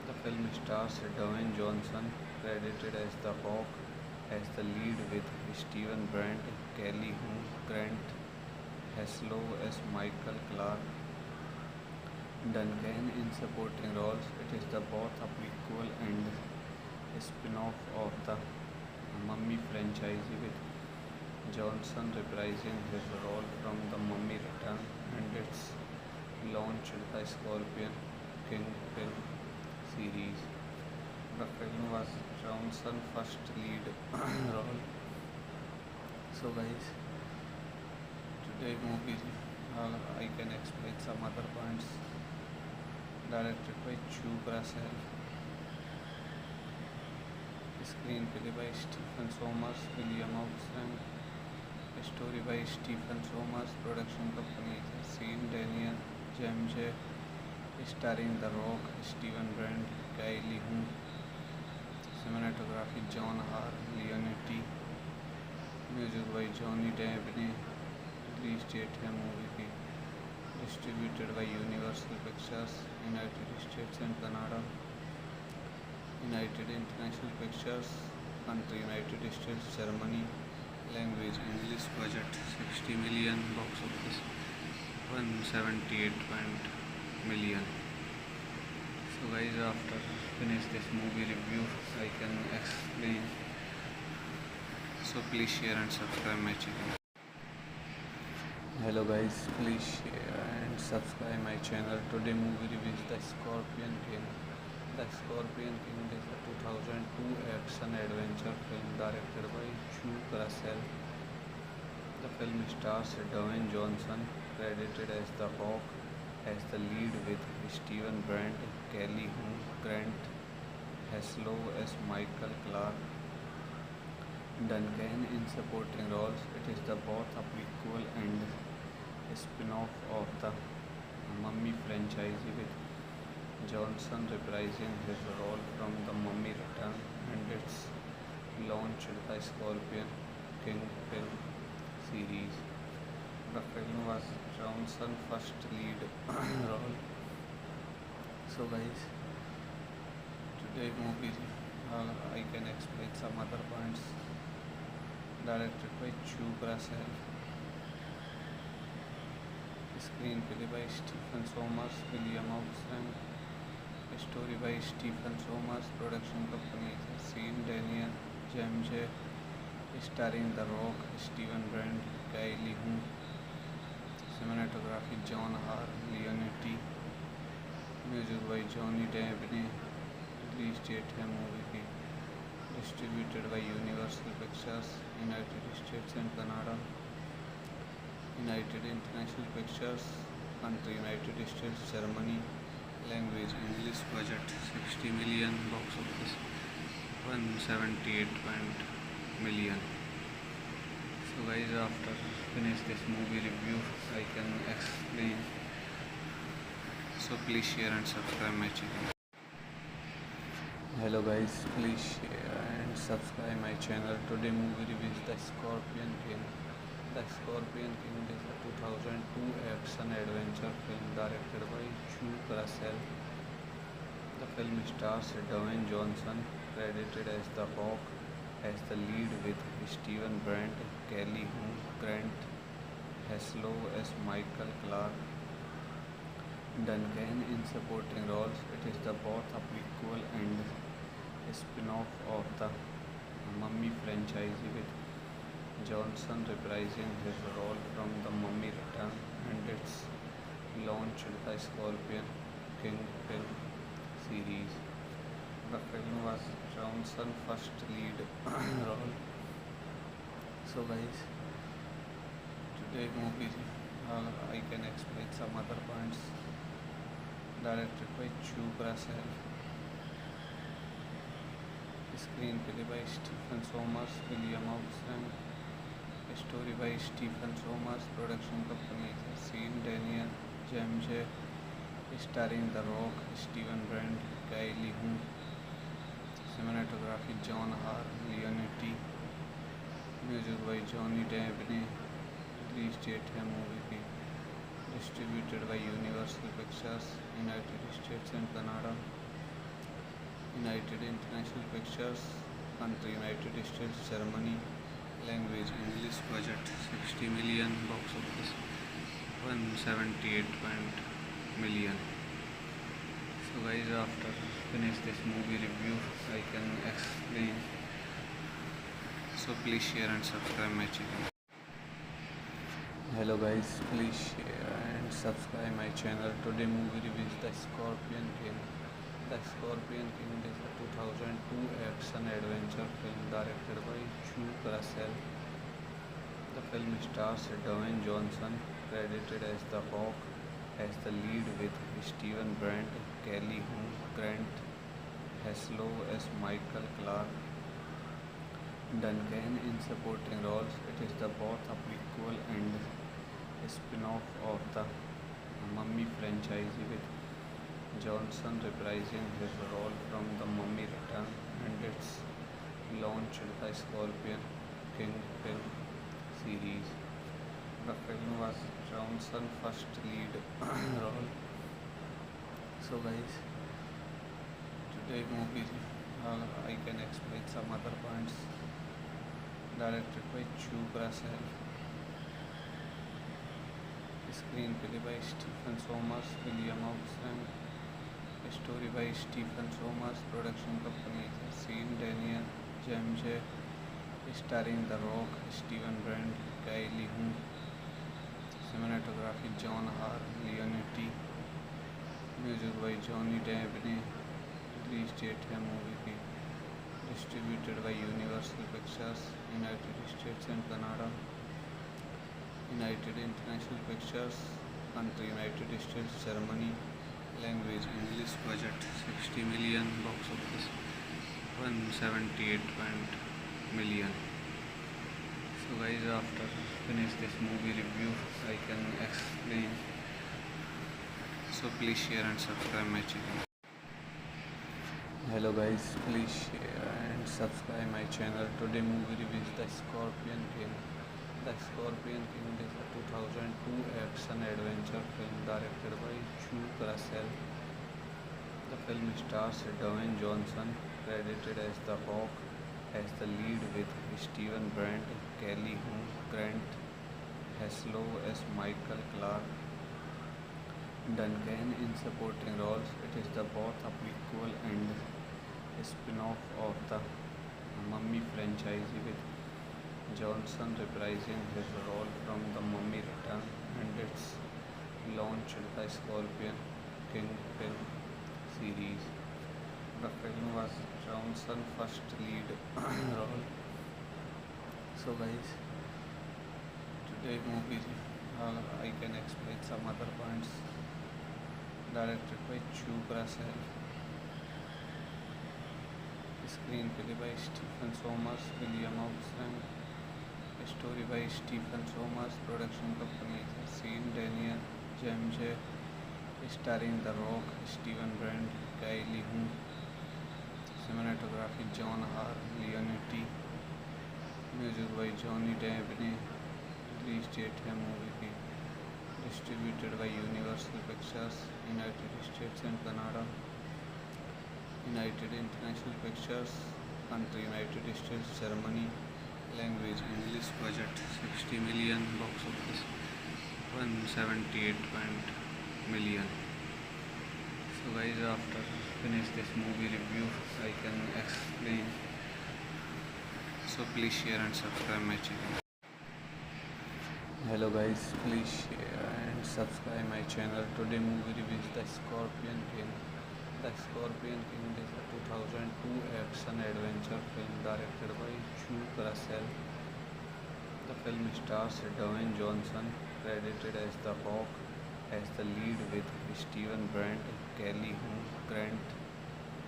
The film stars Dwayne Johnson, credited as The Rock, as the lead, with Steven Brandt, Kelly Hu, Grant Heslov as Michael Clark, Duncan in supporting roles. It is the both a prequel and a spin-off of the Mummy franchise, with Johnson reprising his role from The Mummy Return, and its launched the Scorpion King film series. The film was Johnson's first lead role. So guys, today movie I can explain some other points. Directed by Chu Russell. Screenplay by Stephen Sommers, William Austin. Story by Stephen Sommers. Production company Sean Daniel, James J. Starring The Rock, Steven Brand, Kylie Hu. Cinematography John R. Leonetti. Music by Johnny Depp. Release date है movie की. Distributed by Universal Pictures, United States and Canada. United International Pictures, country United States, Germany. Language English. Budget 60 million. Box office 178 million. So guys, after finish this movie review, I can explain. So please share and subscribe my channel. Hello guys, please share and subscribe my channel. Today movie review is The Scorpion King. The Scorpion King is a 2002 action adventure film directed by Chu Russell. The film stars Dwayne Johnson, credited as The Rock, as the lead, with Steven Brandt, Kelly Hu, Grant Heslov as Michael Clark, Duncan in supporting roles. It is the both a prequel and a spin-off of the Mummy franchise, with Johnson reprising his role from The Mummy Return, and its launched the Scorpion King film series. The film was Johnson's first lead role. So guys, today movie I can explain some other points. Directed by Chu Russell. Screenplay by Stephen Sommers, William Austin. Story by Stephen Sommers. Production company Sean Daniel, James J. Starring The Rock, Steven Brand, Kylie Hu. Cinematography John R. Leonetti. Music by Johnny Depp. Release date है movie की. Distributed by Universal Pictures, United States and Canada. United International Pictures, country United States, Germany. Language English. Budget 60 million. Box office 178 million. So guys, after finish this movie review, I can explain. So please share and subscribe my channel. Hello guys, please share and subscribe my channel. Today movie review is The Scorpion King. The Scorpion King is a 2002 action adventure film directed by Chu Russell. The film stars Dwayne Johnson, credited as The Rock, as the lead with Steven Brandt, Kelly Hu, Grant Heslov as Michael Clark Duncan in supporting roles. It is the both a prequel and a spin-off of the Mummy franchise, with Johnson reprising his role from The Mummy Return, and it's launched the Scorpion King film series. The film was Johnson's first lead role. So guys, today movie I can explain some other points. Directed by Chu Russell, screenplay by Stephen Sommers, William Austin, story by Stephen Sommers, production company Scene Daniel, James starring The Rock, Steven Brandt, Kylie Hu, cinematography John R. Leonetti, music by Johnny Depp. Release date है movie की, distributed by Universal Pictures, United States and Canada, United International Pictures, country United States, Germany, language English, budget 60 million, box office 178 million. So guys, after finish this movie review, I can explain. So please share and subscribe my channel. Hello guys, please share and subscribe my channel. Today movie review is The Scorpion King. The Scorpion King is a 2002 action adventure film directed by Chu Russell. The film stars Dwayne Johnson, credited as The Rock, as the lead with Steven Brandt, Kelly Hu, Grant Heslov as Michael Clark Duncan in supporting roles. It is the both a prequel and a spin-off of the Mummy franchise, with Johnson reprising his role from The Mummy Return, and it's launched the Scorpion King film series. The film was Johnson's first lead role. So guys, today movie I can explain some other points. Directed by Chu Russell, screenplay by Stephen Sommers, William Austin, story by Stephen Sommers, production company Scene Daniel, James starring The Rock, Steven Brandt, Kylie Hu, cinematography John R. Leonetti, music by Johnny Depp. Release date है movie की, distributed by Universal Pictures, United States and Canada, United International Pictures, country United States, Germany, language English, budget 60 million, box office 178 million. So guys, after finish this movie review, I can explain. So please share and subscribe my channel. Hello guys, please share and subscribe my channel. Today movie review is The Scorpion King. The Scorpion King is a 2002 action adventure film directed by Chu Russell. The film stars Dwayne Johnson, credited as The Rock, as the lead with Steven Brandt, Kelly Hu, Grant Heslov as Michael Clark Duncan in supporting roles. It is the both a prequel and a spin-off of the Mummy franchise, with Johnson reprising his role from The Mummy Return, and it's launched the Scorpion King film series. The film was Johnson's first lead role. So guys, today movie I can explain some other points. Directed by Chu Russell, screenplay by Stephen Sommers, William Austin, story by Stephen Sommers, production company Scene Daniel, James starring The Rock, Steven Brandt, Kylie Hu, cinematography John R. Leonetti, music by Johnny Depp. Release date है movie की, distributed by Universal Pictures, United States and Canada, United International Pictures, country United States, Germany, language English, budget 60 million, box office 178 million. So guys, after finish this movie review, I can explain. So please share and subscribe my channel. Hello guys, please share and subscribe my channel. Today movie review is The Scorpion King. The Scorpion King is a 2002 action adventure film directed by Chuck Russell. The film stars Dwayne Johnson, credited as The Rock, as the lead, with Steven Brandt, Kelly Hu, Grant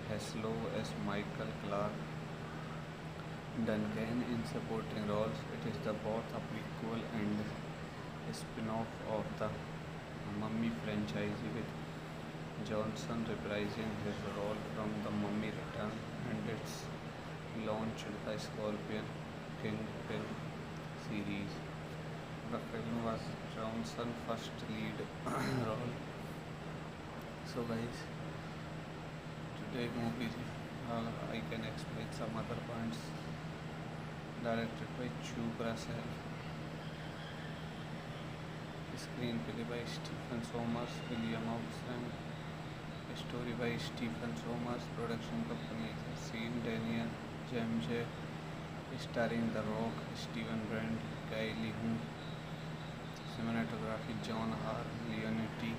Heslov as Michael Clark, Duncan in supporting roles. It is the both a prequel and a spin-off of the Mummy franchise, with Johnson reprising his role from The Mummy Return, and its launched the Scorpion King film series. The film was Johnson's first lead role. So guys, today movie I can explain some other points. Directed by Chuck Russell. Screenplay by Stephen Sommers, William Oxen. Story by Stephen Sommers. Production company Scene Daniel, James J. Starring The Rock, Steven Brandt, Kylie Hu. Cinematography John R. Leonetti.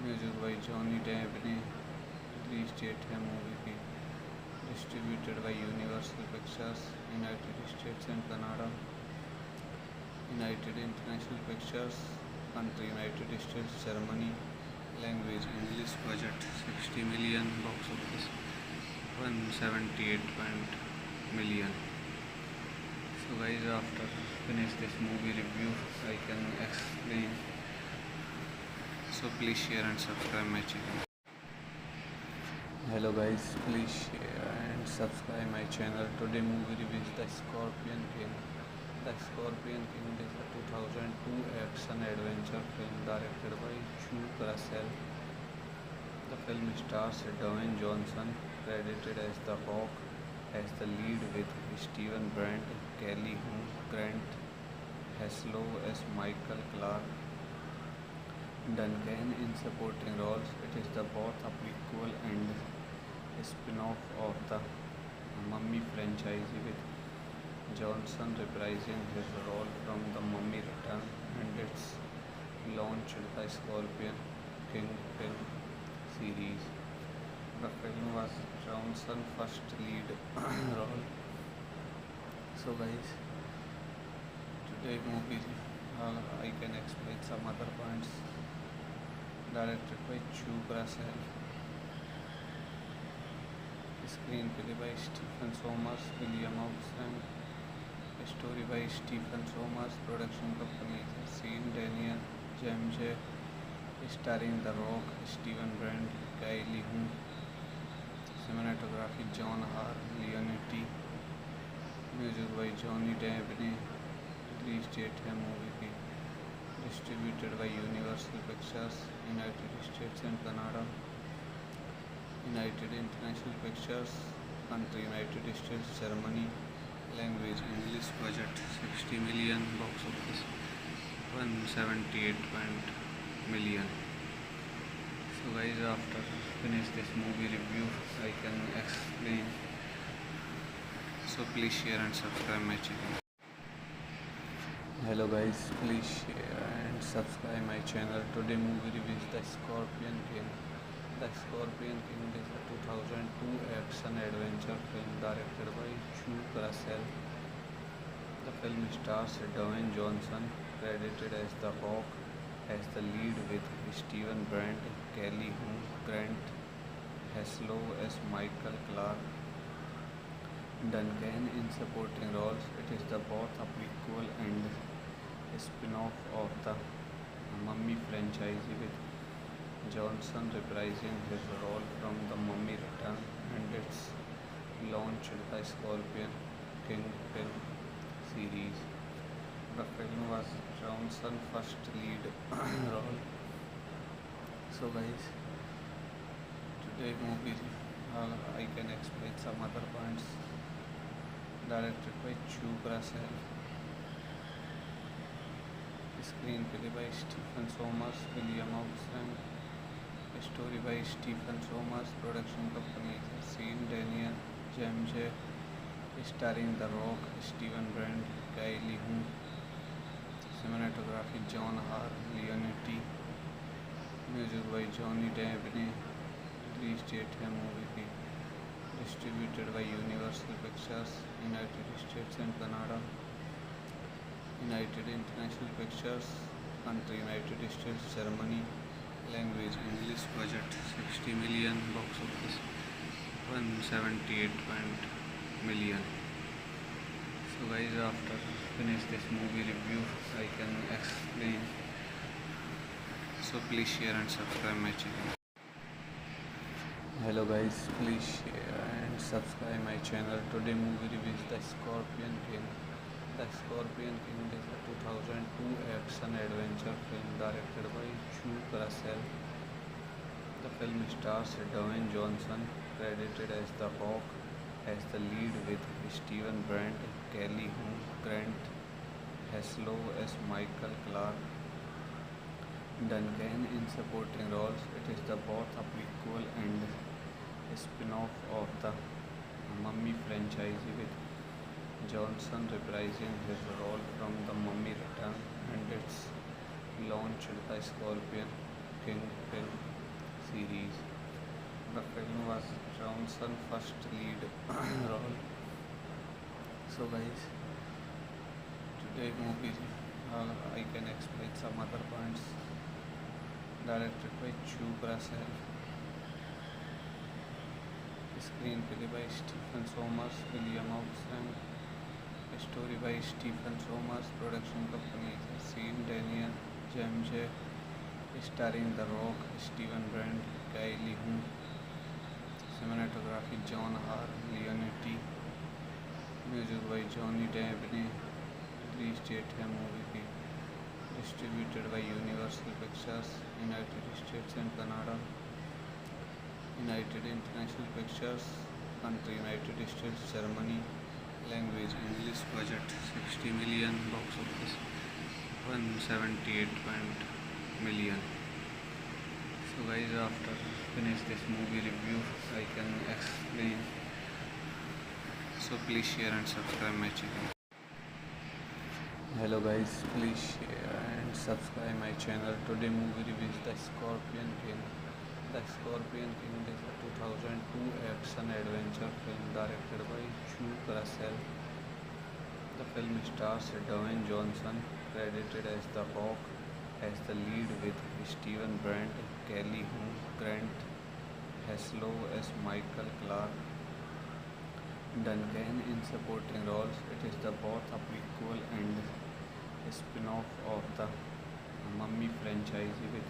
Music by Johnny Depp. Release date है movie की. Distributed by Universal Pictures, United States and Canada. United International Pictures, country United States, Germany, language English, budget 60 million, box office 178 million. So guys, after finish this movie review, I can explain. So please share and subscribe my channel. Hello guys, please share and subscribe my channel. Today movie review is The Scorpion King. The Scorpion King is a 2002 action adventure film directed by Chuck Russell. The film stars Dwayne Johnson, credited as The Rock, as the lead, with Steven Brandt, Kelly Hu, Grant Heslov as Michael Clark, Duncan in supporting roles. It is the both a prequel and a spin-off of the Mummy franchise, with Johnson reprising his role from The Mummy Return, and its launched the Scorpion King film series. The film was Johnson's first lead role. So guys, today movie I can explain some other points. Directed by Chuck Russell. Screenplay by Stephen Sommers, William Oxen. Story by Stephen Sommers. Production company Scene Daniel, James J. Starring The Rock, Steven Brandt, Kylie Hu. Cinematography John R. Leonetti. Music by Johnny Depp. Release date है movie की. Distributed by Universal Pictures, United States and Canada. United International Pictures, country United States, Germany, language English, budget 60 million, box office 178 million. So guys, after finish this movie review, I can explain. So please share and subscribe my channel. Hello guys, please share and subscribe my channel. Today movie review is The Scorpion King. The Scorpion King is a 2002 action adventure film directed by Chuck Russell. The film stars Dwayne Johnson, credited as The Rock, as the lead, with Steven Brandt, Kelly Hu, Grant Heslov as Michael Clark, Duncan in supporting roles. It is the both a prequel and a spin-off of the Mummy franchise, with Johnson reprising his role from The Mummy Return, and its launched the Scorpion King film series. The film was Johnson's first lead role. So guys, today movie I can explain some other points. Directed by Chupra Cell. Screenplay by Stephen Sommers, William Oxen. Story by Stephen Sommers. Production company Scene Daniel Jamje. Starring The Rock, Steven Brand, Kylie Hu. Cinematography John R. Leonetti. Music by Johnny Depp. Release date है movie की. Distributed by Universal Pictures, United States and Canada. United International Pictures, country United States, Germany. Language English. Budget 60 million. Box office 178 million. So guys, after finish this movie review, I can explain. So please share and subscribe my channel. Hello guys, please share and subscribe my channel. Today movie review is The Scorpion King. The Scorpion King is a 2002 action adventure film directed by Chupra Cell. The film stars Dwayne Johnson, credited as The Rock, as the lead, with Steven Brandt, Kelly Hu, Grant Heslov as Michael Clark, Duncan in supporting roles. It is both a prequel and a spin-off of the Mummy franchise, with Johnson reprising his role from The Mummy Return, and its launched the Scorpion King film series. The film was Johnson's first lead role. So guys, today movie I can explain some other points. Directed by Chupra Cell. Screenplay by Stephen Sommers, William Oxen. Story by Stephen Sommers. Production company Scene Daniel Jamje. Starring The Rock, Steven Brand, Kylie Hu. Cinematography John R. Leonetti. Music by Johnny Depp. Release date है movie की. Distributed by Universal Pictures, United States and Canada. United International Pictures, country United States, Germany. Language English. Budget 60 million. Box office 178 million. So guys, after finish this movie review, I can explain. So please share and subscribe my channel. Hello guys, please share and subscribe my channel. Today movie review is The Scorpion King. The Scorpion King is a 2002 action adventure film directed by Chupra Cell. The film stars Dwayne Johnson, credited as The Rock, as the lead, with Steven Brandt, Kelly Hu, Grant Heslov as Michael Clark, Duncan in supporting roles. It is both a prequel and a spin-off of the Mummy franchise, with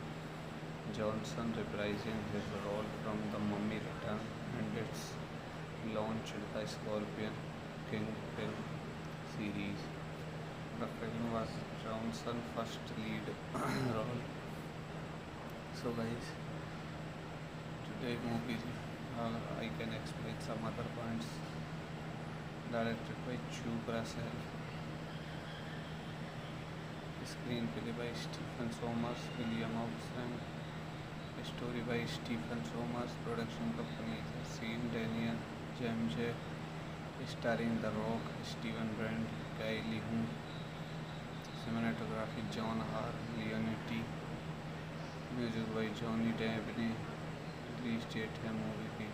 Johnson reprising his role from The Mummy Return, and its launched the Scorpion King film series. The film was Johnson's first lead role. So guys, today movie I can explain some other points. Directed by Chupra Cell. Screenplay by Stephen Sommers, William Oxen. Story by Stephen Sommers. Production company Scene Daniel Jamje. Starring The Rock, Steven Brand, Kylie Hu. Cinematography John R. Leonetti. Music by Johnny Depp. Release date है movie की.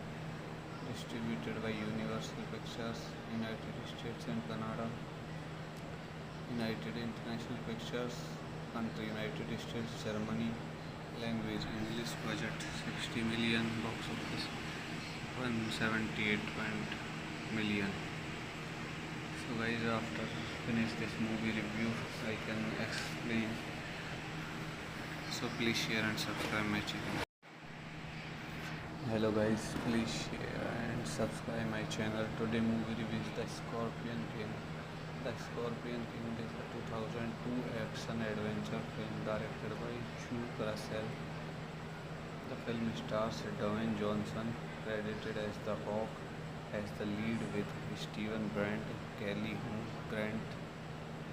Distributed by Universal Pictures, United States and Canada. United International Pictures, country United States, Germany. Language English. Budget 60 million. Box office 178 million. So guys, after finish this movie review, I can explain. So please share and subscribe my channel. Hello guys, please share and subscribe my channel. Today movie review is The Scorpion King. The Scorpion King is a 2002 action adventure film directed by Chupra Cell. The film stars Dwayne Johnson, credited as The Rock, has the lead with Steven Brandt, Kelly Hu, Grant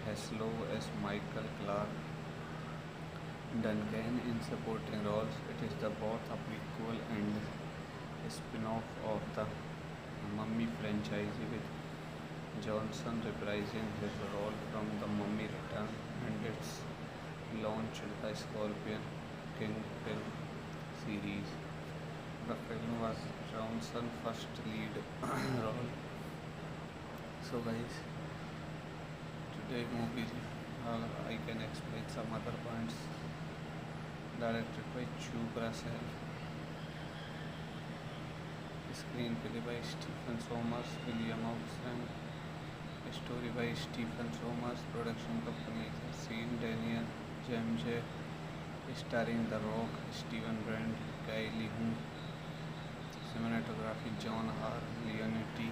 Heslov as Michael Clark Duncan in supporting roles. It is the both a prequel and a spin-off of the Mummy franchise, with Johnson reprising his role from The Mummy Return, and it's launched the Scorpion King film series. The film was Johnson's first lead role. So guys, today movie I can explain some other points. Directed by Chu Russell, screenplay by Stephen Sommers, William Oxen, story by Stephen Sommers, production company Scene Daniel, James J, starring The Rock, Steven Brandt, Kylie Hu, cinematography John R. Leonetti,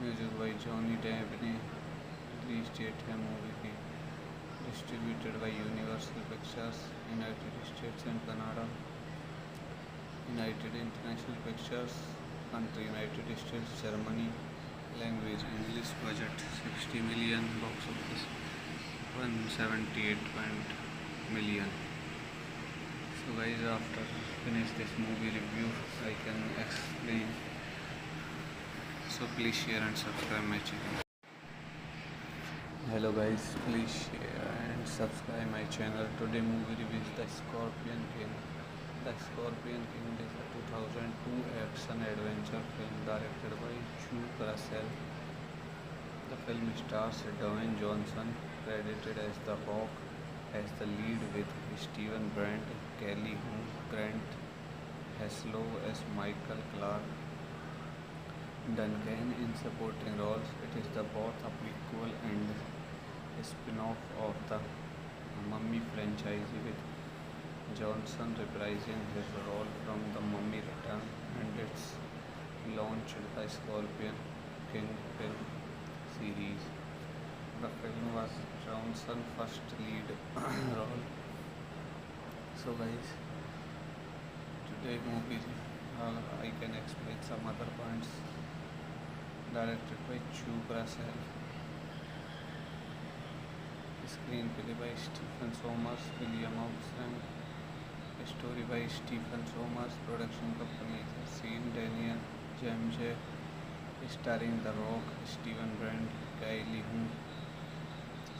music by Johnny Depp, release date है movie की, distributed by Universal Pictures, United States and Canada, United International Pictures, country United States, Germany, language English, budget 60 million, box office 178 million. So guys, after finish this movie review, I can explain. So please share and subscribe my channel. Hello guys, please share and subscribe my channel. Today movie review is The Scorpion King. The Scorpion King is a 2002 action adventure film directed by Chu Russell. The film stars Dwayne Johnson, credited as The Rock, as the lead, with Steven Brandt, Kelly Hu, Grant Heslov as Michael Clark Duncan in supporting roles. It is the both a prequel and a spin-off of the Mummy franchise, with Johnson reprising his role from The Mummy Return, and it's launched the Scorpion King film series. The film was Johnson's first lead role. So guys, today movie I can explain some other points. Directed by Chu Russell, screenplay by Stephen Sommers, William Oxen, story by Stephen Sommers, production company Scene Daniel, James J, starring The Rock, Steven Brandt, Kylie Hu,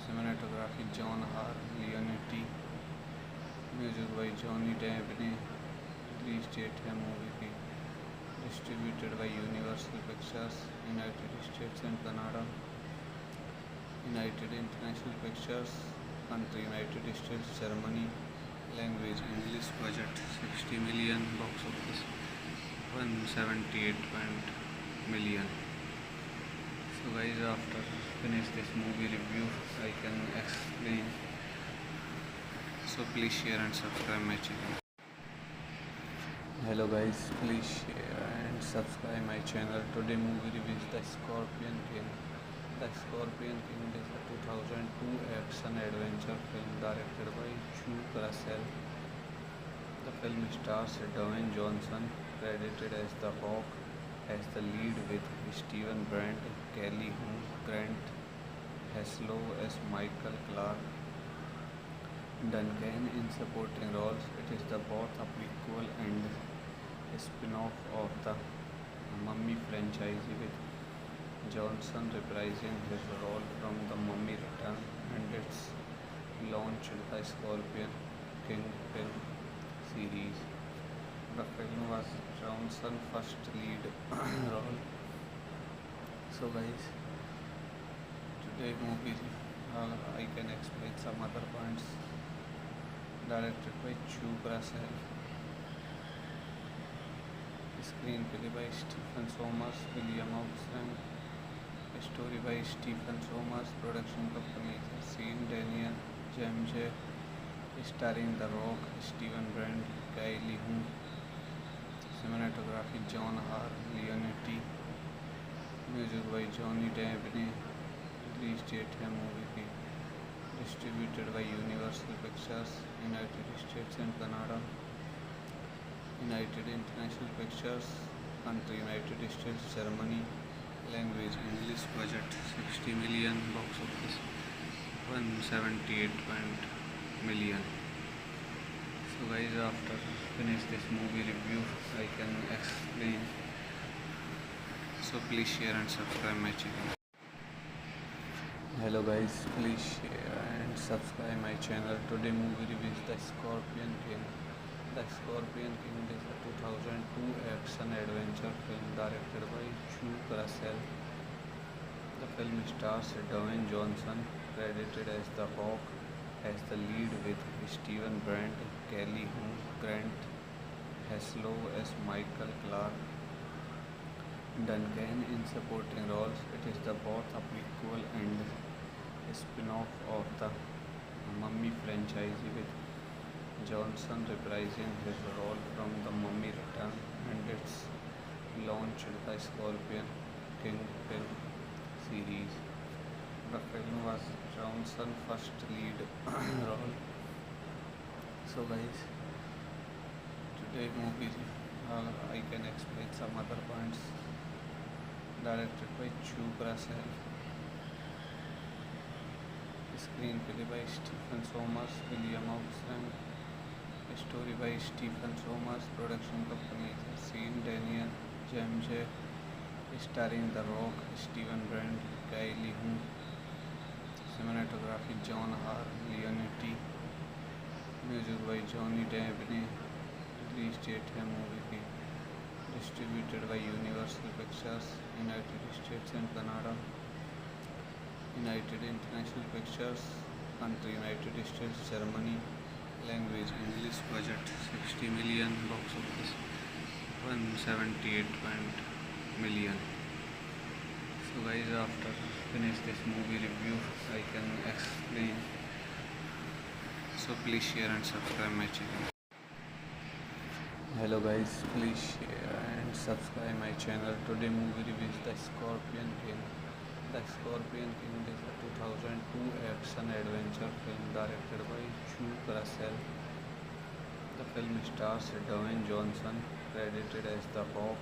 cinematography John R. Leonetti, music by Johnny Depp, release date है movie की, distributed by Universal Pictures, United States and Canada, United International Pictures, country United States, Germany, language English, budget 60 million, box office 178 million. So guys, after finish this movie review, I can explain. So please share and subscribe my channel. Hello guys, please share and subscribe my channel. Today movie review is The Scorpion King. The Scorpion King is a 2002 action adventure film directed by Chu Russell. The film stars Dwayne Johnson, credited as The Rock, as the lead, with Steven Brandt, Kelly Hu, Grant Heslov as Michael Clark Duncan in supporting roles. It is the both a prequel and a spin-off of the Mummy franchise, with Johnson reprising his role from The Mummy Return, and it's launched the Scorpion King film series. The film was Johnson's first lead role. So guys, today movie I can explain some other points. Directed by Chu Russell, screenplay by Stephen Sommers, William Oxen, story by Stephen Sommers, production company Scene Daniel, James J, starring The Rock, Steven Brandt, Kylie Hu, cinematography John R. Leonetti, music by Johnny Depp, release date है movie की, distributed by Universal Pictures, United States and Canada, United International Pictures, country United States, Germany, language English, budget 60 million, box office 178 million. So guys, after finish this movie review, I can explain. So please share and subscribe my channel. Hello guys, please share and subscribe my channel. Today movie review is The Scorpion King. The Scorpion King is a 2002 action adventure film directed by Chu Russell. The film stars Dwayne Johnson, credited as The Rock, as the lead, with Steven Brandt, Kelly Hu, Grant Heslov as Michael Clark, Duncan in supporting roles. It is the both a prequel and a spin-off of the Mummy franchise, with Johnson reprising his role from The Mummy Return, and its launched the Scorpion King film series. The film was Johnson's first lead role. So guys, today movie I can explain some other points. Directed by Chu Russell. Screenplay by Stephen Sommers, William Oxley. Story by Stephen Sommers. Production company Scene Daniel Jamje. Starring The Rock, Steven Brandt, Kylie Hu. Cinematography John R. Leonetti. Music by Johnny Depp. Release date है movie की. Distributed by Universal Pictures, United States and Canada. United International Pictures, country United States, Germany, language English, budget 60 million, box office 178 million. So guys, after finish this movie review, I can explain. So please share and subscribe my channel. Hello guys, please share and subscribe my channel. Today movie review is The Scorpion King. The Scorpion King is a 2002 action adventure film directed by Chu Russell. The film stars Dwayne Johnson, credited as The Rock,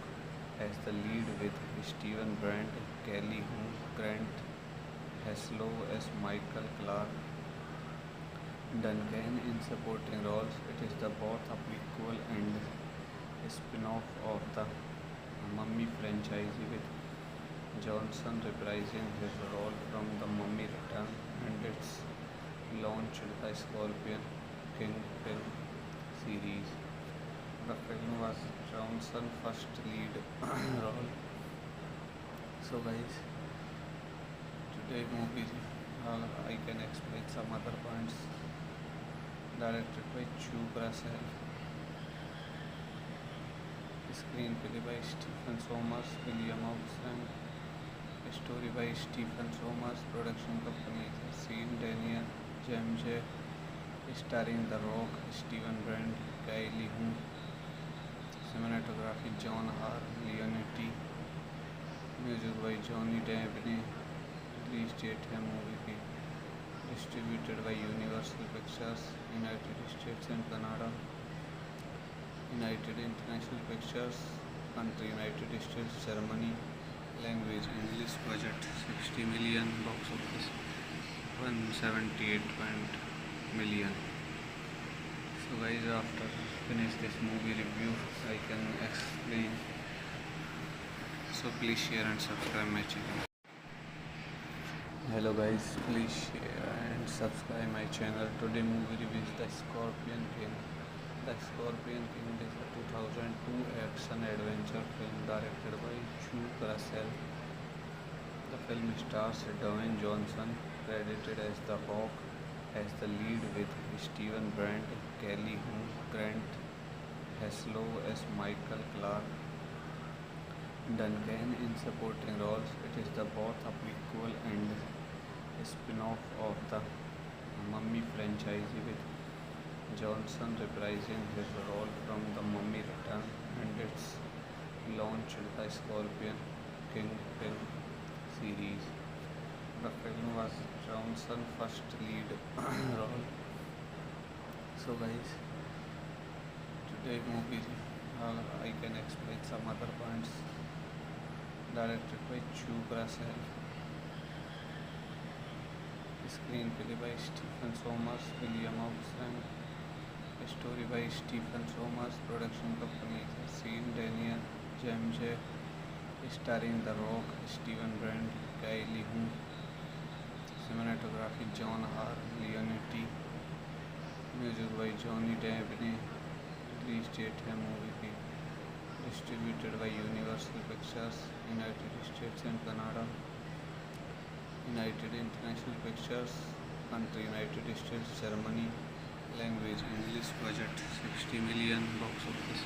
as the lead, with Steven Brandt, Kelly Hu, Grant Heslov as Michael Clark, Duncan in supporting roles. It is the both a prequel and a spin-off of the Mummy franchise, with Johnson reprising his role from The Mummy Return, and its launched the Scorpion King film series. The film was Johnson's first lead role. So guys, today movie I can explain some other points. Directed by Chu Russell. Screenplay by Stephen Sommers, William Oxley. Story by Stephen Sommers. Production company Scene Daniel Jamje. Starring The Rock, Steven Brandt, Kylie Hu. Cinematography John R. Leonetti. Music by Johnny Depp. Release date है movie की. Distributed by Universal Pictures, United States and Canada. United International Pictures, country United States, Germany, language English, budget 60 million, box office 178 million. So guys, after finish this movie review, I can explain. So please share and subscribe my channel. Hello guys, please share and subscribe my channel. Today movie review is The Scorpion King. The Scorpion King is a 2002 action adventure film directed by Chu Russell. The film stars Dwayne Johnson, credited as The Rock, as the lead, with Steven Brandt, Kelly Hu, Grant Heslov as Michael Clark, Duncan in supporting roles. It is the both a prequel and a spin-off of the Mummy franchise, with Johnson reprising his role from The Mummy Return, and its launched the Scorpion King film series. The film was Johnson's first lead role. So guys, today movie I can explain some other points. Directed by Chu Russell. Screenplay by Stephen Sommers, William Oxen. Story by Stephen Sommers. Production company Scene Daniel James J. Starring The Rock, Steven Brand, Kylie Hu. Cinematography John R. Leonetti. Music by Johnny Depp. Release date है movie की. Distributed by Universal Pictures, United States and Canada. United International Pictures, country United States, Germany. Language English. Budget 60 million. Box office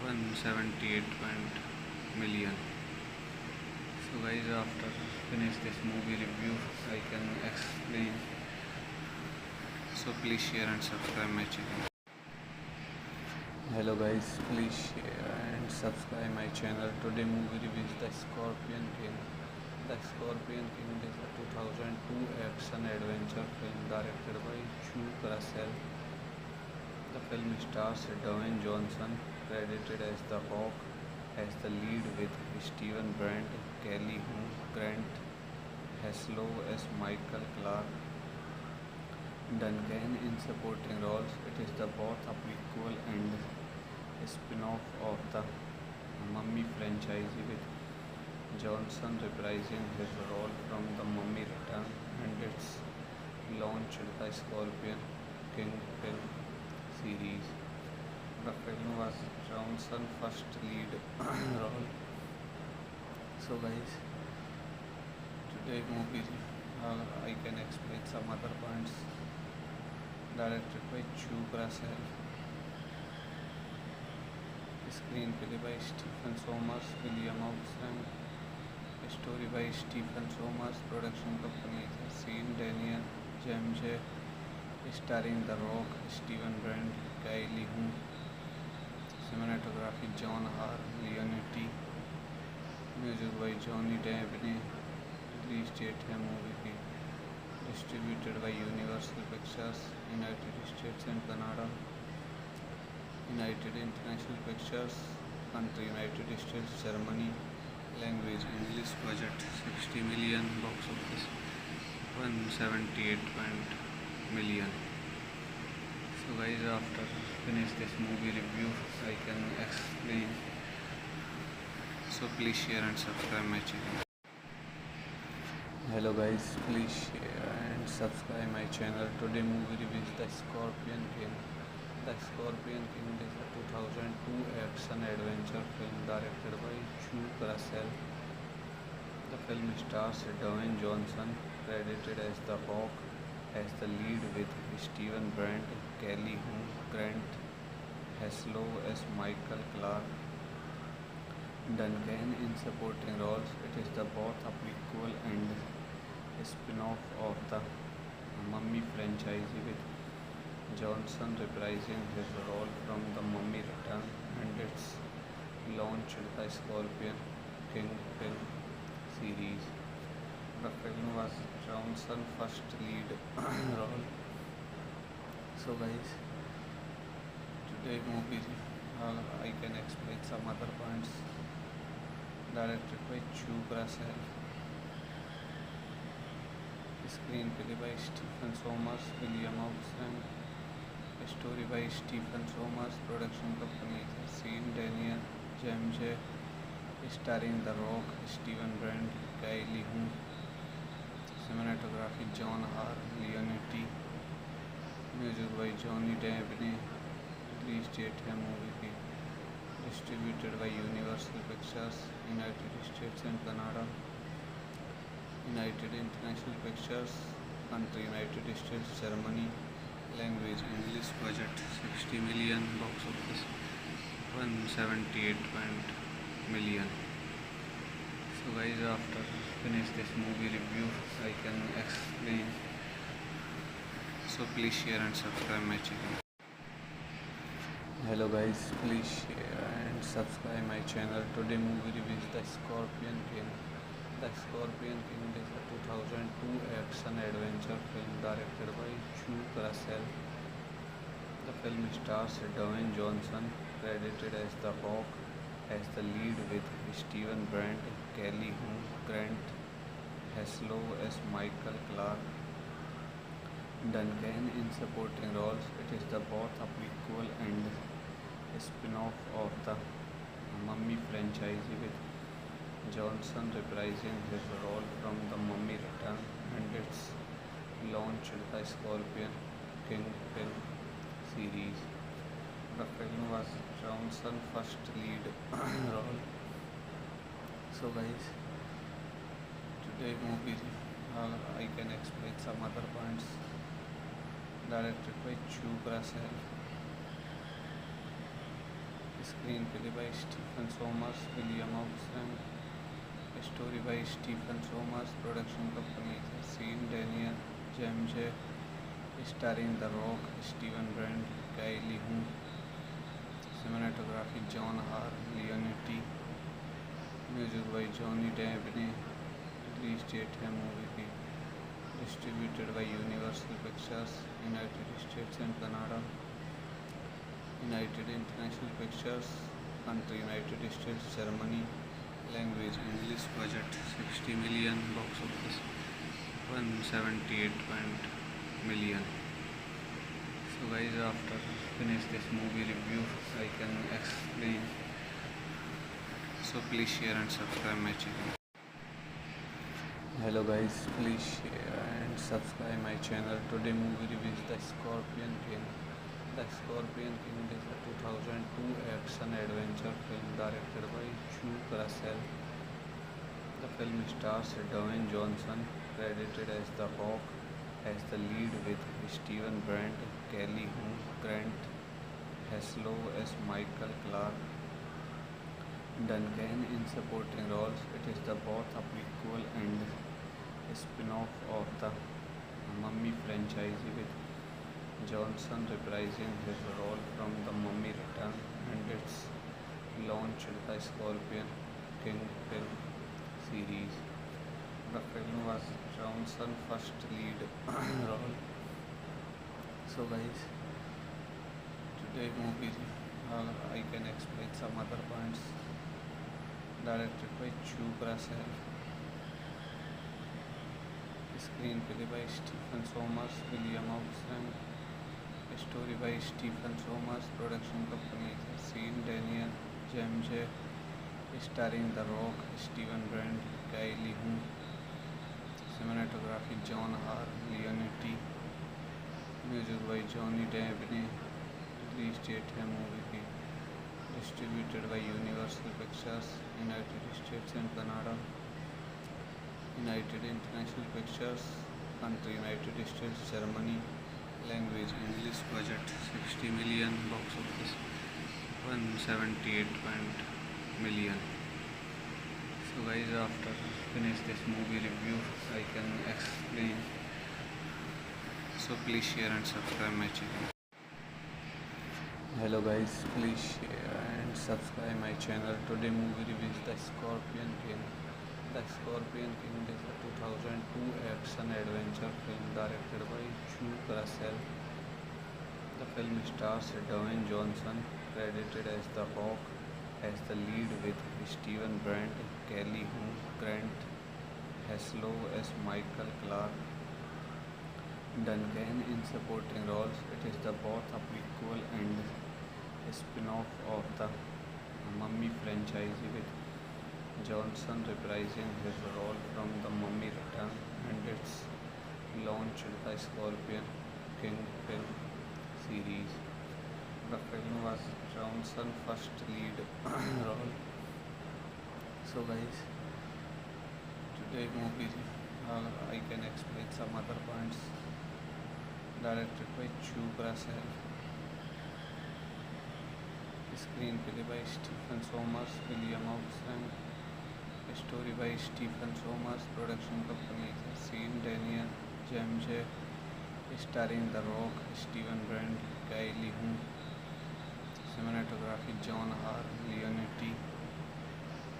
178 million. So guys, after finish this movie review, I can explain. So please share and subscribe my channel. Hello guys, please share and subscribe my channel. Today movie review is The Scorpion King. The Scorpion King is a 2002 action adventure film directed by Chu Russell. The film stars Dwayne Johnson, credited as The Rock, as the lead, with Steven Brandt, Kelly Hu, Grant Heslov as Michael Clark, Duncan in supporting roles. It is the both a prequel and a spin-off of the Mummy franchise, with Johnson reprising his role from The Mummy Return, and its launched the Scorpion King film series. The film was Johnson's first lead role. So guys, today movie I can explain some other points. Directed by Chu Russell. Screenplay by Stephen Sommers, William Oxen. Story by Stephen Sommers. Production company Scene Daniel James J. Starring The Rock, Steven Brand, Kylie Hu. Cinematography John R. Leonetti. Music by Johnny Depp. Release date है movie की. Distributed by Universal Pictures, United States and Canada. United International Pictures, country United States, Germany. Language English. Budget 60 million. Box office 178 million. So guys, after finish this movie review, I can explain. So please share and subscribe my channel. Hello guys, please share and subscribe my channel. Today movie review is The Scorpion King. The Scorpion King is a 2002 action adventure film directed by Chu Russell. The film stars Dwayne Johnson, credited as The Rock, as the lead, with Steven Brandt, Kelly Hu, Grant Heslov as Michael Clark, Duncan in supporting roles. It is the both a prequel and a spin-off of the Mummy franchise, with Johnson reprising his role from The Mummy Return, and its launched the Scorpion King film series. The film was Johnson's first lead role. So guys, today movie I can explain some other points. Directed by Chu Russell. Screenplay by Stephen Sommers, William Oxen. Story by Stephen Sommers. Production company Scene Daniel James J. Starring The Rock, Steven Brand, Kylie Hu. Cinematography John R. Leonetti. Music by Johnny Depp. Release date है movie की. Distributed by Universal Pictures, United States and Canada. United International Pictures, country United States, Germany. Language English. Budget 60 million. Box office 178 million. So guys, after finish this movie review, I can explain. So please share and subscribe my channel. Hello guys, please share and subscribe my channel. Today movie review is The Scorpion King. The Scorpion King is a 2002 action adventure film directed by Chu Russell. The film stars Dwayne Johnson, credited as The Rock, has the lead with Steven Brandt, Kelly Hu, Grant Heslov as Michael Clark Duncan in supporting roles. It is the both a prequel and a spin-off of the Mummy franchise, with Johnson reprising his role from The Mummy Return, and it's launched the Scorpion King film series. The film was Johnson's first lead role. So guys, today movie I can explain some other points. Directed by Chu Russell, screenplay by Stephen Sommers, William Oxley, story by Stephen Sommers, production company Scene Daniel, James J, starring The Rock, Steven Brandt, Kylie Hu, cinematography John R. Leonetti, music by Johnny Depp, release date है movie की, distributed by Universal Pictures, United States and Canada, United International Pictures, country United States, Germany, language English, budget 60 million, box office 178 million. So guys, after finish this movie review, I can explain. So please share and subscribe my channel. Hello guys, please share and subscribe my channel. Today movie review is The Scorpion King. The Scorpion King is a 2002 action adventure film directed by Chu Russell. The film stars Dwayne Johnson, credited as The Rock, as the lead with Steven Brandt, Kelly Hu, Grant Heslov as Michael Clark Duncan in supporting roles. It is the both a prequel and a spin-off of the Mummy franchise, with Johnson reprising his role from The Mummy Return, and it's launched the Scorpion King film series. The film was Johnson's first lead role. So guys, today movie I can explain some other points. Directed by Chu Russell, screenplay by Stephen Sommers, William Oxley, story by Stephen Sommers, production company Scene Daniel, James J, starring The Rock, Steven Brandt, Kylie Hu, cinematography John R. Leonetti, music by Johnny Depp, release date है movie की, distributed by Universal Pictures, United States and Canada, United International Pictures, country United States, Germany, language English, budget 60 million, box office 178 million. So guys, after finish this movie review, I can explain. So please share and subscribe my channel. Hello guys, please share and subscribe my channel. Today movie review is The Scorpion King. The Scorpion King is a 2002 action adventure film directed by Chu Russell. The film stars Dwayne Johnson, credited as The Rock, as the lead with Steven Brandt, Kelly Hu, Grant Heslov as Michael Clark Duncan in supporting roles. It is the both a prequel and a spin-off of the Mummy franchise, with Johnson reprising his role from The Mummy Return, and it's launched the Scorpion King film series. The film was Johnson's first lead role. So guys, today movie I can explain some other points. Directed by Chu Russell, screenplay by Stephen Sommers, William Oxley, story by Stephen Sommers, production company Scene Daniel, James J, starring The Rock, Steven Brandt, Kylie Hu, cinematography John R. Leonetti,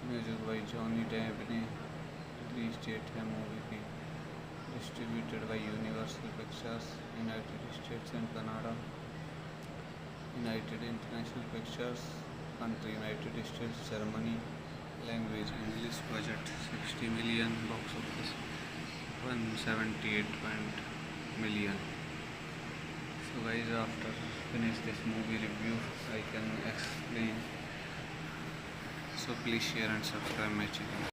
music by Johnny Depp, release date है movie की, distributed by Universal Pictures, United States and Canada, United International Pictures, country United States, Germany, language English, budget 60 million, box office 178 million. So guys, after finish this movie review, I can explain. So please share and subscribe my channel.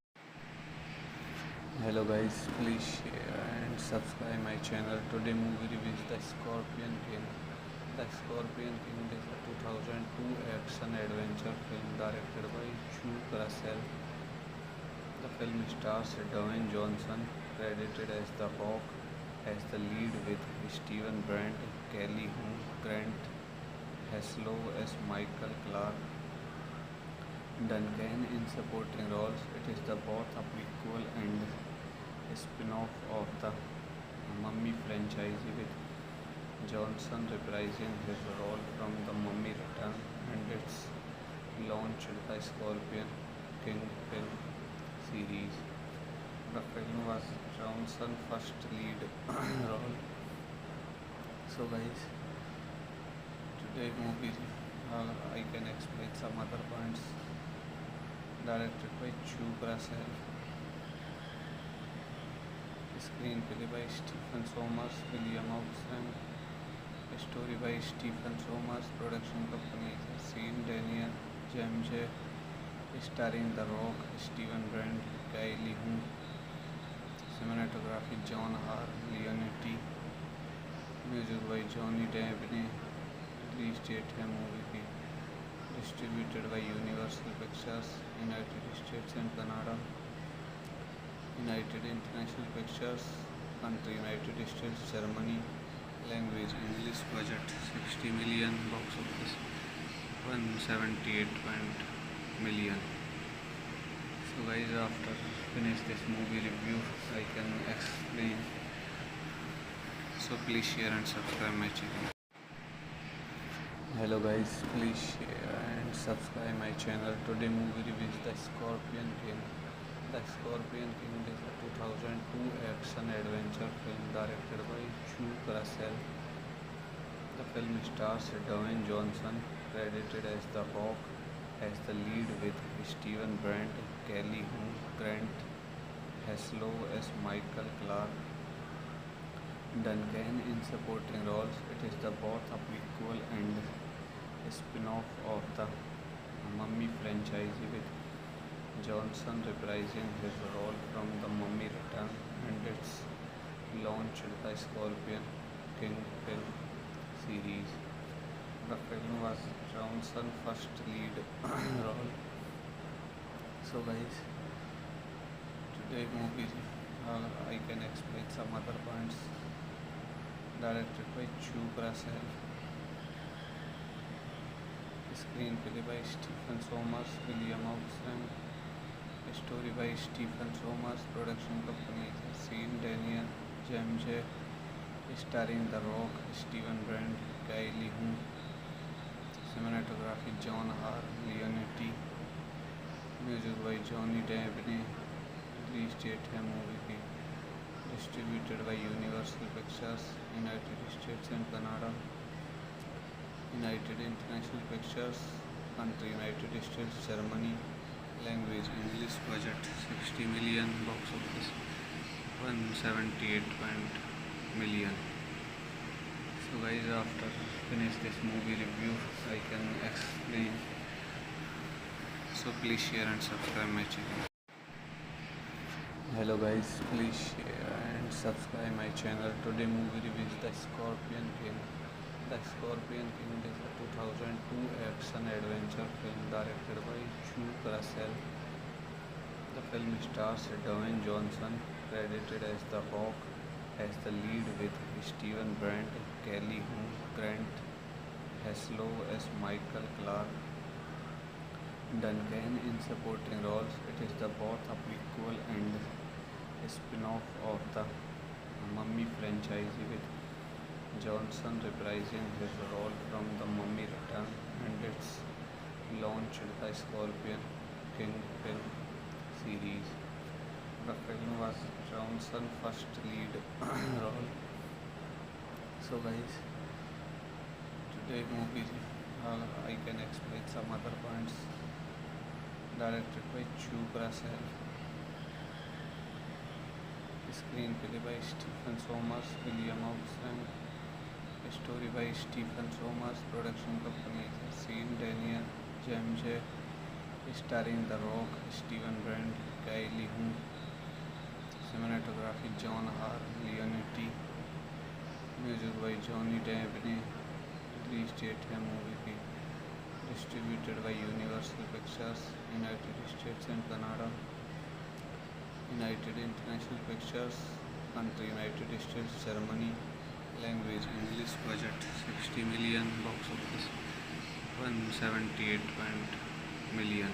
Hello guys, please share and subscribe my channel. Today movie review is The Scorpion King. The Scorpion King is a 2002 action adventure film directed by Chuck Russell. The film stars Dwayne Johnson, credited as The Rock, as the lead, with Steven Brandt, Kelly Hu, Grant Heslov as Michael Clark, Duncan in supporting roles. It is the both a prequel and a spin-off of the Mummy franchise, with Johnson reprising his role from The Mummy Return, and it's launched the Scorpion King film series. The film was Johnson's first lead role. So guys, today movie I can explain some other points. Directed by Chuck Russell. Screenplay by Stephen Sommers, William Oxen. Story by Stephen Sommers. Production company is Scene Daniel Jamje. Starring The Rock, Steven Brandt, Kylie Hu. Cinematography John R. Leonetti. Music by Johnny Depp. Release date है movie की. Distributed by Universal Pictures, United States and Canada. United International Pictures, country United States, Germany, language English, budget 60 million, box office 178 million. So guys, after finish this movie review, I can explain. So please share and subscribe my channel. Hello guys, please share and subscribe my channel. Today movie review is The Scorpion King. The Scorpion King is a 2002 action adventure film directed by Chuck Russell. The film stars Dwayne Johnson, credited as The Rock, as the lead, with Steven Brandt, Kelly Hu, Grant Heslov as Michael Clark, Duncan in supporting roles. It is the both a prequel and a spin-off of the Mummy franchise, with Johnson reprising his role from The Mummy Return, and it's launched the Scorpion King film series. The film was Johnson's first lead role. So guys, today movie I can explain some other points. Directed by Chuck Russell. Screenplay by Stephen Sommers, William Oxen. Story by Stephen Sommers. Production company is Scene Daniel Jamje. Starring The Rock, Steven Brandt, Kylie Hu. Cinematography John R. Leonetti. Music by Johnny Depp. Release date है movie की. Distributed by Universal Pictures, United States and Canada. United International Pictures, country United States, Germany, language English, budget 60 million, box office 178 million. So guys, after finish this movie review, I can explain. So please share and subscribe my channel. Hello guys, please share and subscribe my channel. Today movie review is The Scorpion King. The Scorpion King is a 2002 action adventure film directed by Chuck Russell. The film stars Dwayne Johnson, credited as The Rock, as the lead, with Steven Brandt, Kelly Hu, Grant Heslov as Michael Clark, Duncan in supporting roles. It is the both a prequel and a spin-off of the Mummy franchise, with Johnson reprising his role from The Mummy Return, and it's launched the Scorpion King film series. The film was Johnson's first lead role. So guys, today movie I can explain some other points. Directed by Chupra Sel. Screenplay by Stephen Sommers, William Oxen. Story by Stephen Sommers. Production company Scene Daniel James J. Starring The Rock, Steven Brand, Kylie Hu. Cinematography John R. Leonetti. Music by Johnny Depp. Release date है movie की. Distributed by Universal Pictures, United States and Canada. United International Pictures, country United States, Germany. Language English. Budget 60 million. Box office 178 million.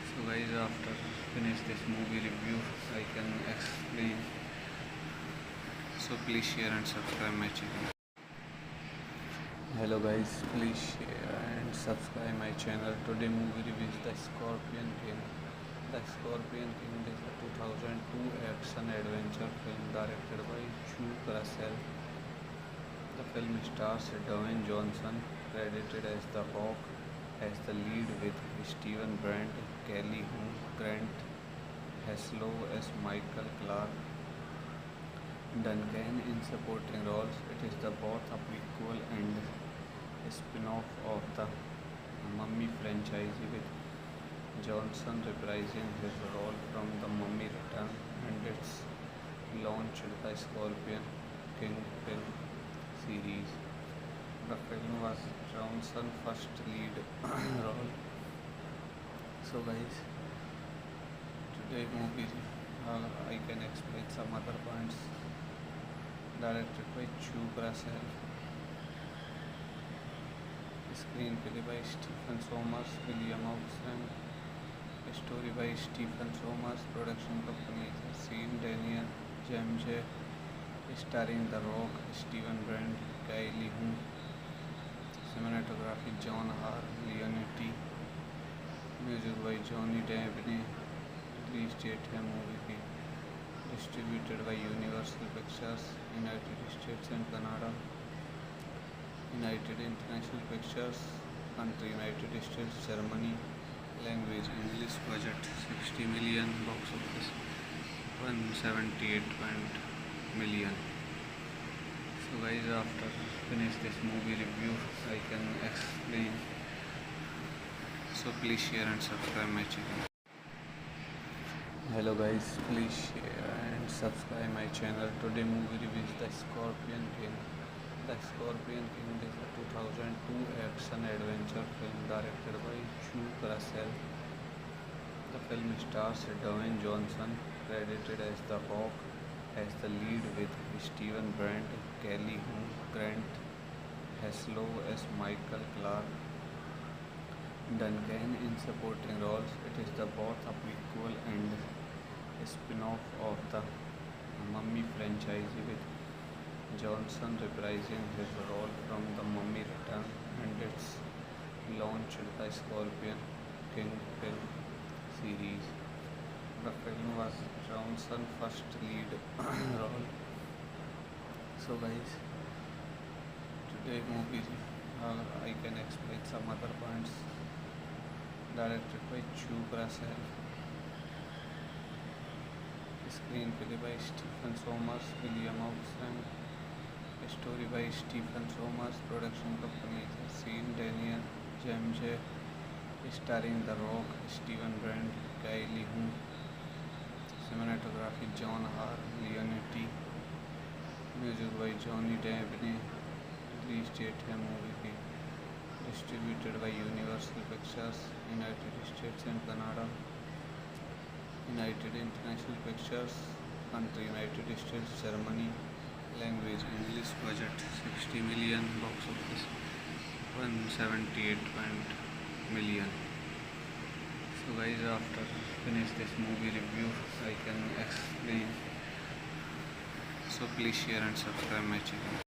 So guys, after finish this movie review, I can explain. So please share and subscribe my channel. Hello guys, please share and subscribe my channel. Today movie review is The Scorpion King. The Scorpion King is a 2002 action adventure film directed by Chupra Sel. The film stars Dwayne Johnson, credited as The Rock, as the lead, with Steven Brandt, Kelly Hu, Grant Heslov as Michael Clark, Duncan in supporting roles. It is both a prequel and a spin-off of the Mummy franchise, with Johnson reprising his role from The Mummy Return, and its launched the Scorpion King film series. The film was Johnson's first lead role. So guys, today movie I can explain some other points. Directed by Chupra Sel. Screenplay by Stephen Sommers, William Oxen. Story by Stephen Sommers. Production company Scene Daniel James J. Starring The Rock, Steven Brand, Kylie Hu. Cinematography John R. Leonetti. Music by Johnny Depp. Release date है movie की. Distributed by Universal Pictures, United States and Canada. United International Pictures, country United States, Germany. Language English. Budget 60 million. Box office 178 million. So guys, after finish this movie review, I can explain. So please share and subscribe my channel. Hello guys, please share and subscribe my channel. Today movie review is The Scorpion King. The Scorpion King is a 2002 action adventure film directed by Chupra Sel. The film stars Dwayne Johnson, credited as The Rock, as the lead, with Steven Brandt, Kelly Hu, Grant Heslov as Michael Clark, Duncan in supporting roles. It is both a prequel and a spin-off of the Mummy franchise, with Johnson reprising his role from The Mummy Return, and its launched the Scorpion King film series. The film was Johnson's first lead role. So guys, today movie I can explain some other points. Directed by Chupra Sel. Screenplay by Stephen Sommers, William Oxen. Story by Stephen Sommers. Production company Scene Daniel James J. Starring The Rock, Steven Brand, Kylie Hu. Cinematography John R. Leonetti. Music by Johnny Depp. Release date है movie की. Distributed by Universal Pictures, United States and Canada. United International Pictures, country United States, Germany. Language English. Budget 60 million. Box office 178 million. So guys, after finish this movie review, I can explain. So please share and subscribe my channel.